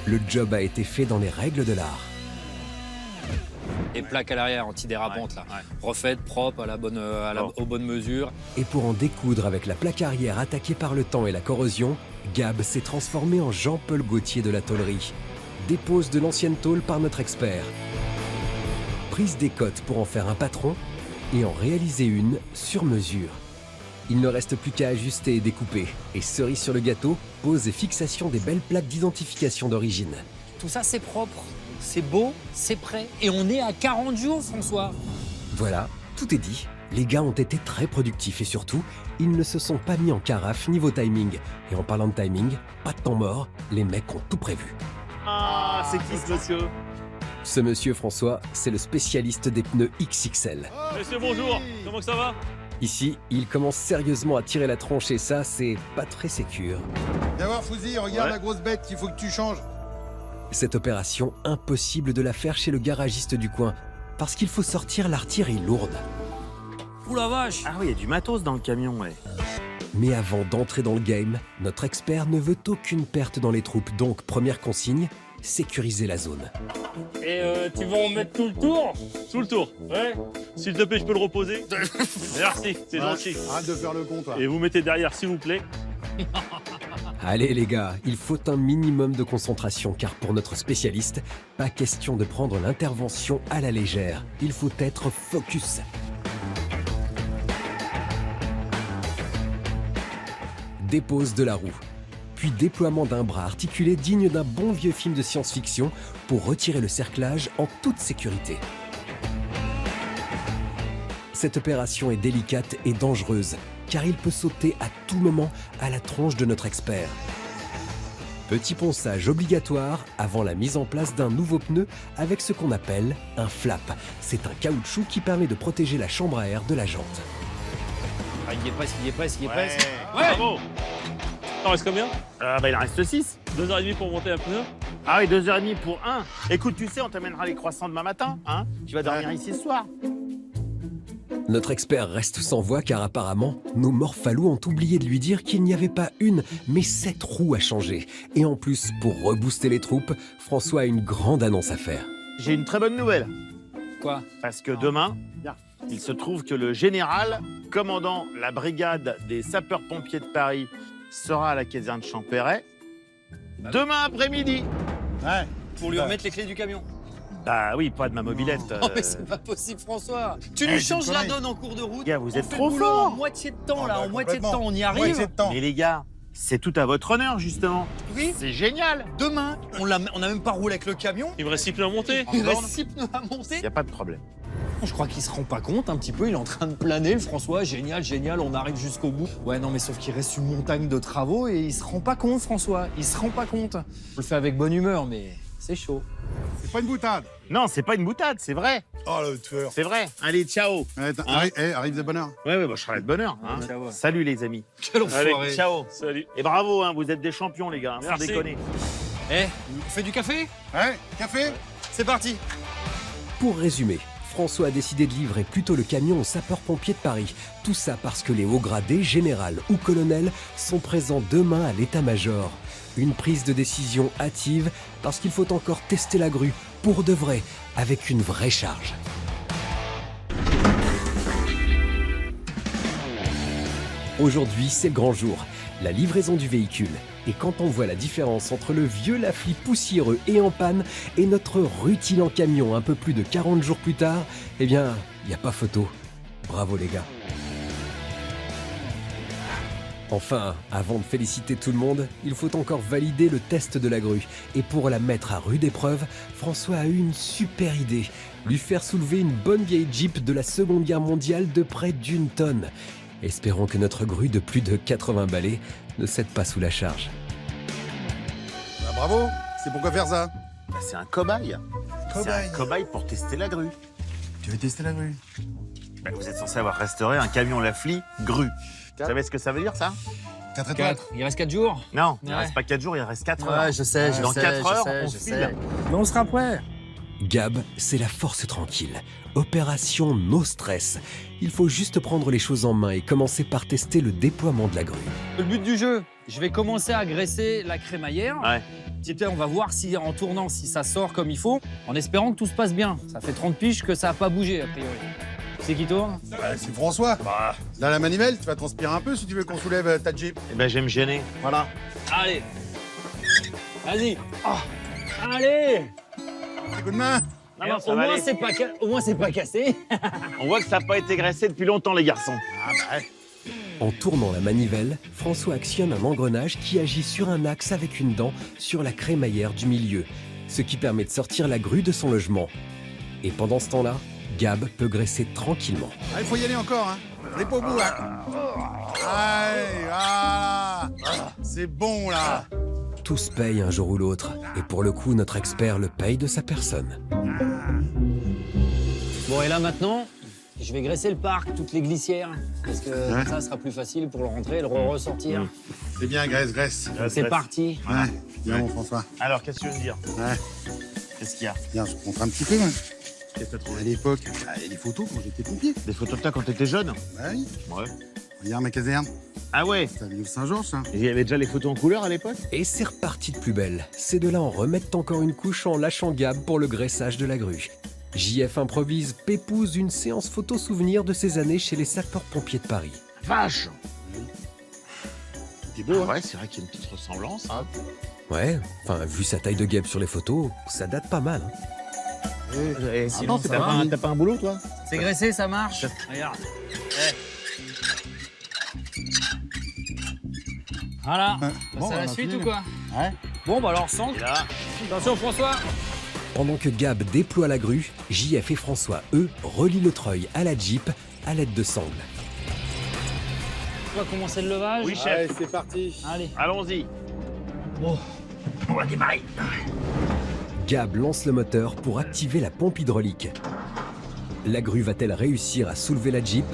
Le job a été fait dans les règles de l'art. Les plaques à l'arrière antidérapantes, là. Refaites, propres, aux bonnes mesures. Et pour en découdre avec la plaque arrière attaquée par le temps et la corrosion, Gab s'est transformé en Jean-Paul Gaultier de la tôlerie. Dépose de l'ancienne tôle par notre expert. Prise des cotes pour en faire un patron et en réaliser une sur mesure. Il ne reste plus qu'à ajuster et découper. Et cerise sur le gâteau, pose et fixation des belles plaques d'identification d'origine. Tout ça, c'est propre, c'est beau, c'est prêt. Et on est à 40 jours, François. Voilà, tout est dit. Les gars ont été très productifs et surtout, ils ne se sont pas mis en carafe niveau timing. Et en parlant de timing, pas de temps mort, les mecs ont tout prévu. Ah, c'est qui ce monsieur? Ce monsieur François, c'est le spécialiste des pneus XXL. Monsieur, bonjour, comment ça va? Ici, il commence sérieusement à tirer la tronche et ça, c'est pas très sécure. Viens voir, Fouzi, regarde Ouais. la grosse bête qu'il faut que tu changes. Cette opération, impossible de la faire chez le garagiste du coin, parce qu'il faut sortir l'artillerie lourde. Ouh la vache. Ah oui, il y a du matos dans le camion, ouais. Mais avant d'entrer dans le game, notre expert ne veut aucune perte dans les troupes, donc première consigne, sécuriser la zone. Et tu vas en mettre tout le tour? Tout le tour, ouais. S'il te plaît, je peux le reposer? Merci, c'est gentil. Arrête de faire le con, toi. Et vous mettez derrière, s'il vous plaît. Allez les gars, il faut un minimum de concentration car pour notre spécialiste, pas question de prendre l'intervention à la légère. Il faut être focus. Dépose de la roue, puis déploiement d'un bras articulé digne d'un bon vieux film de science-fiction pour retirer le cerclage en toute sécurité. Cette opération est délicate et dangereuse, car il peut sauter à tout moment à la tronche de notre expert. Petit ponçage obligatoire avant la mise en place d'un nouveau pneu avec ce qu'on appelle un flap. C'est un caoutchouc qui permet de protéger la chambre à air de la jante. Ah, il y est presque, il y est presque, il y est presque. Ouais. Bravo. T'en reste combien? Bah il en reste 6. 2h30 pour monter un pneu? Ah oui, 2h30 pour un. Écoute, tu sais, on t'amènera les croissants demain matin, hein. Tu vas dormir ici ce soir. Notre expert reste sans voix car apparemment, nos morphalous ont oublié de lui dire qu'il n'y avait pas une, mais 7 roues à changer. Et en plus, pour rebooster les troupes, François a une grande annonce à faire. J'ai une très bonne nouvelle. Quoi? Parce que demain, il se trouve que le général, commandant la brigade des sapeurs-pompiers de Paris, sera à la caserne Champéret demain après-midi. Ouais. Pour lui remettre les clés du camion. Bah oui, pas de ma mobilette. Oh mais c'est pas possible, François. Tu nous changes la donne en cours de route. Les gars, vous êtes On fait trop le boulot forts. en moitié de temps, là. bah, En moitié de complètement. temps, on y arrive. Moitié de temps. Mais les gars, c'est tout à votre honneur, justement. Oui. C'est génial. Demain, on a même pas roulé avec le camion. Il me reste 6 pneus à monter. Il reste 6 pneus à monter. Y a pas de problème. Je crois qu'il se rend pas compte un petit peu, il est en train de planer, le François, génial, génial, on arrive jusqu'au bout. Ouais, non, mais sauf qu'il reste une montagne de travaux et il se rend pas compte, François, il se rend pas compte. On le fait avec bonne humeur, mais c'est chaud. C'est pas une boutade. Non, c'est pas une boutade, c'est vrai. Oh, le tueur. C'est vrai. Allez, ciao. Arrive de bonne heure. Ouais, bah, je serai de bonne heure. Hein. Ciao. Salut, les amis. Quel enfoiré. Allez, ciao. Salut. Et bravo, hein, vous êtes des champions, les gars. Sans Merci. déconner. Eh, on fait du café? Ouais, café. C'est parti. Pour résumer, François a décidé de livrer plutôt le camion aux sapeurs-pompiers de Paris. Tout ça parce que les hauts gradés, général ou colonel, sont présents demain à l'état-major. Une prise de décision hâtive parce qu'il faut encore tester la grue, pour de vrai, avec une vraie charge. Aujourd'hui, c'est le grand jour, la livraison du véhicule. Et quand on voit la différence entre le vieux Lafli poussiéreux et en panne et notre rutilant camion un peu plus de 40 jours plus tard, eh bien, il n'y a pas photo. Bravo les gars. Enfin, avant de féliciter tout le monde, il faut encore valider le test de la grue. Et pour la mettre à rude épreuve, François a eu une super idée. Lui faire soulever une bonne vieille Jeep de la Seconde Guerre mondiale de près d'1 tonne. Espérons que notre grue de plus de 80 balais ne cède pas sous la charge. Bah, bravo. C'est pourquoi faire ça? Bah, c'est un cobaye. C'est un cobaye pour tester la grue. Tu veux tester la grue? Bah, vous êtes censé avoir restauré un camion Lafli grue. Vous savez ce que ça veut dire, ça? 4 étoiles. Il reste 4 jours. Non, il ne Ouais. reste pas 4 jours, il reste 4 heures. Ouais, je sais, je Dans sais. 4 heures, on je file. sais. Mais on sera prêt. Gab, c'est la force tranquille. Opération no stress. Il faut juste prendre les choses en main et commencer par tester le déploiement de la grue. Le but du jeu, je vais commencer à graisser la crémaillère. Ouais. Petit on va voir si en tournant, si ça sort comme il faut, en espérant que tout se passe bien. Ça fait 30 piges que ça n'a pas bougé, a priori. C'est qui tourne? Bah, c'est François. Là, la manivelle, tu vas transpirer un peu si tu veux qu'on soulève ta Jeep. Eh ben, je vais me gêner. Voilà. Allez. Vas-y. Ah. Allez. Petit coup de main. Non, non, ça Au va moins, aller. au moins, c'est pas cassé. On voit que ça n'a pas été graissé depuis longtemps, les garçons. Ah bah ouais. En tournant la manivelle, François actionne un engrenage qui agit sur un axe avec une dent sur la crémaillère du milieu, ce qui permet de sortir la grue de son logement. Et pendant ce temps-là, Gab peut graisser tranquillement. Il faut y aller encore, hein. On n'est pas au bout, hein. Allez, voilà. C'est bon, là. Tout se paye un jour ou l'autre, et pour le coup, notre expert le paye de sa personne. Bon, et là maintenant, je vais graisser le parc, toutes les glissières, parce que ça sera plus facile pour le rentrer et le ressortir. C'est bien, graisse. C'est parti. Ouais, bien, mon François. Alors, qu'est-ce que tu veux me dire? Ouais, Qu'est-ce qu'il y a? bien, je comprends un petit peu, ouais. Qu'est-ce que t'as trouvé? À l'époque, il y a des photos quand j'étais pompier. Des photos de toi quand t'étais jeune? Bah oui. Ouais. Regarde ma caserne. Ah ouais? C'est à l'île Saint-Georges, ça. Il y avait déjà les photos en couleur à l'époque? Et c'est reparti de plus belle. Ces deux-là en remettent encore une couche en lâchant Gab pour le graissage de la grue. JF improvise, pépouse une séance photo souvenir de ses années chez les sapeurs-pompiers de Paris. Vache! C'était beau, hein. Ouais, c'est vrai qu'il y a une petite ressemblance. Ouais, enfin, vu sa taille de Gab sur les photos, ça date pas mal. Hein. Et sinon, c'est t'as pas pas, fini. t'as pas un boulot, toi? C'est graissé, ça marche. Regarde. Voilà. Ouais. On Bon, passe à la on a suite fini, ou quoi? Ouais. Bon, bah alors centre. Et là, Attention, François. Pendant que Gab déploie la grue, JF et François, eux, relient le treuil à la Jeep à l'aide de sangles. On va commencer le levage. oui, chef. Allez, c'est parti. Allez. Allons-y. Gab lance le moteur pour activer la pompe hydraulique. La grue va-t-elle réussir à soulever la Jeep?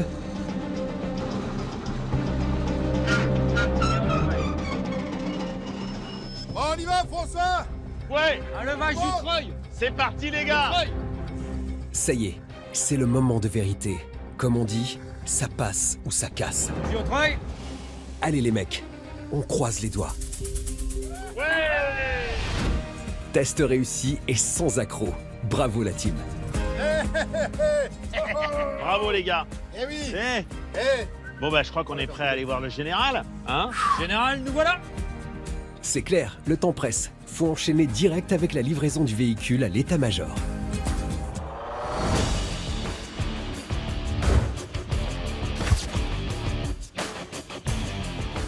Bon, on y va, François. Ouais, Un levage du treuil. c'est parti les gars. Ça y est, c'est le moment de vérité. Comme on dit, ça passe ou ça casse. Puis au treuil. Allez les mecs, on croise les doigts. Ouais. Test réussi et sans accroc. Bravo la team. Bravo les gars. Eh oui. Bon bah je crois qu'on est prêt à aller voir le général, hein? Général, nous voilà. C'est clair, le temps presse. Faut enchaîner direct avec la livraison du véhicule à l'état-major.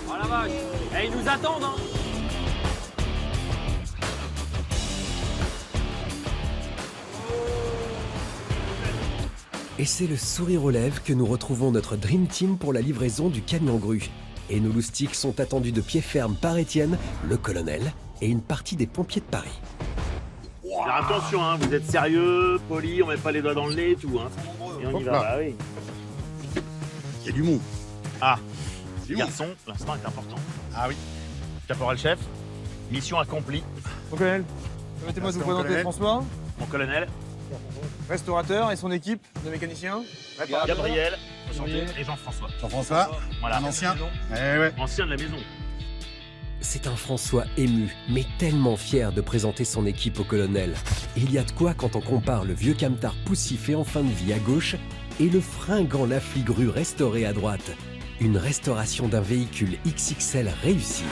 Oh la vache. Eh, ils nous attendent, hein. Et c'est le sourire aux lèvres que nous retrouvons notre Dream Team pour la livraison du camion grue. Et nos loustiques sont attendus de pied ferme par Étienne, le colonel, et une partie des pompiers de Paris. Faire attention, hein, vous êtes sérieux, poli, on met pas les doigts dans le nez et tout, hein. Et on y va, bah oui. Il y a du monde. Ah, C'est du monde. garçon, l'instant est important. Ah oui. Caporal-chef, mission accomplie. Mon colonel, permettez-moi de vous présenter colonel. François, Mon colonel, restaurateur et son équipe de mécaniciens. Gabriel, enchanté, et Jean-François. Jean-François, Voilà, un ancien. Eh ouais. ancien de la maison. C'est un François ému, mais tellement fier de présenter son équipe au colonel. Et il y a de quoi quand on compare le vieux camtar poussif et en fin de vie à gauche et le fringant Lafli Grue restauré à droite. Une restauration d'un véhicule XXL réussi.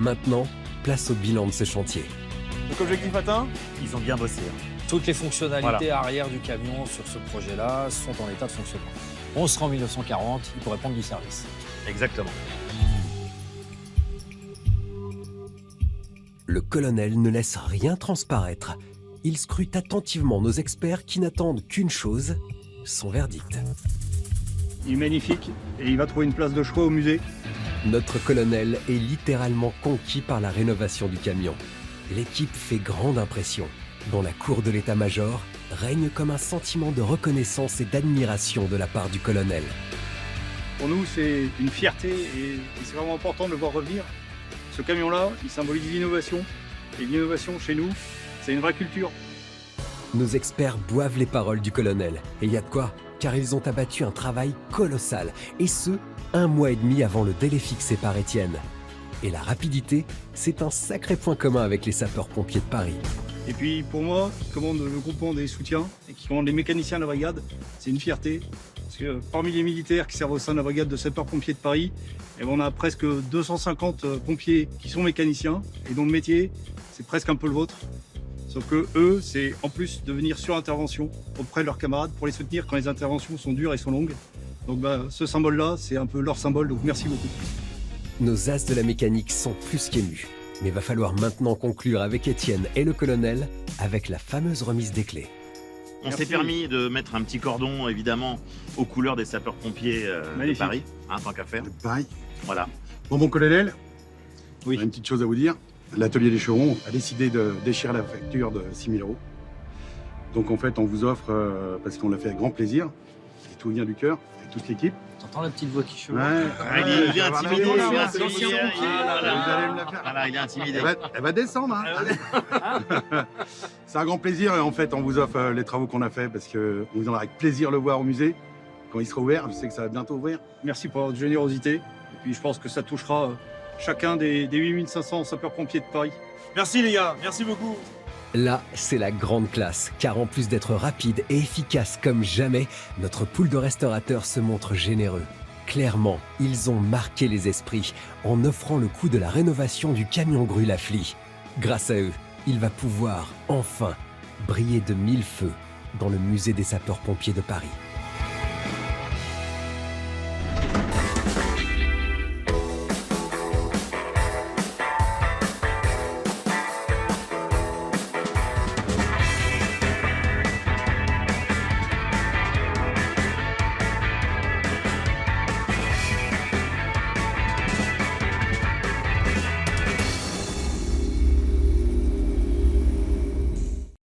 Maintenant, place au bilan de ce chantier. Donc objectif atteint. Ils ont bien bossé. hein. Toutes les fonctionnalités Voilà. arrière du camion sur ce projet-là sont en état de fonctionnement. On sera en 1940, il pourrait prendre du service. Exactement. Le colonel ne laisse rien transparaître. Il scrute attentivement nos experts qui n'attendent qu'une chose, son verdict. Il est magnifique et il va trouver une place de choix au musée. Notre colonel est littéralement conquis par la rénovation du camion. L'équipe fait grande impression. Dans la cour de l'état-major, règne comme un sentiment de reconnaissance et d'admiration de la part du colonel. Pour nous, c'est une fierté et c'est vraiment important de le voir revenir. Ce camion-là, il symbolise l'innovation. Et l'innovation, chez nous, c'est une vraie culture. Nos experts boivent les paroles du colonel. Et il y a de quoi, car ils ont abattu un travail colossal. Et ce, 1 mois et demi avant le délai fixé par Étienne. Et la rapidité, c'est un sacré point commun avec les sapeurs-pompiers de Paris. Et puis pour moi, qui commande le groupement des soutiens et qui commande les mécaniciens de la brigade, c'est une fierté. Parce que parmi les militaires qui servent au sein de la brigade de sapeurs-pompiers de Paris, eh ben, on a presque 250 pompiers qui sont mécaniciens et dont le métier, c'est presque un peu le vôtre. Sauf que eux, c'est en plus de venir sur intervention auprès de leurs camarades pour les soutenir quand les interventions sont dures et sont longues. Donc ce symbole-là, c'est un peu leur symbole, donc merci beaucoup. Nos as de la mécanique sont plus qu'émus. Mais va falloir maintenant conclure avec Étienne et le colonel avec la fameuse remise des clés. On s'est permis de mettre un petit cordon, évidemment, aux couleurs des sapeurs-pompiers de Magnifique. Paris, hein, tant qu'à faire. Pareil. Voilà. Bon, mon colonel, Oui. j'ai une petite chose à vous dire. L'atelier des Chevrons a décidé de déchirer la facture de 6 000 €. Donc en fait, on vous offre, parce qu'on l'a fait avec grand plaisir, et tout vient du cœur, avec toute l'équipe. T'entends la petite voix qui chevauche? Il est intimidé, il est intimidé. Voilà, il est intimidé. Elle va descendre. Hein. C'est un grand plaisir. Et en fait, on vous offre les travaux qu'on a fait parce qu'on viendra avec plaisir le voir au musée quand il sera ouvert. Je sais que ça va bientôt ouvrir. Merci pour votre générosité. Et puis je pense que ça touchera chacun des 8500 sapeurs-pompiers de Paris. Merci les gars, merci beaucoup. Là, c'est la grande classe, car en plus d'être rapide et efficace comme jamais, notre pool de restaurateurs se montre généreux. Clairement, ils ont marqué les esprits en offrant le coût de la rénovation du camion grue Lafli. Grâce à eux, il va pouvoir, enfin, briller de 1000 feux dans le musée des sapeurs-pompiers de Paris.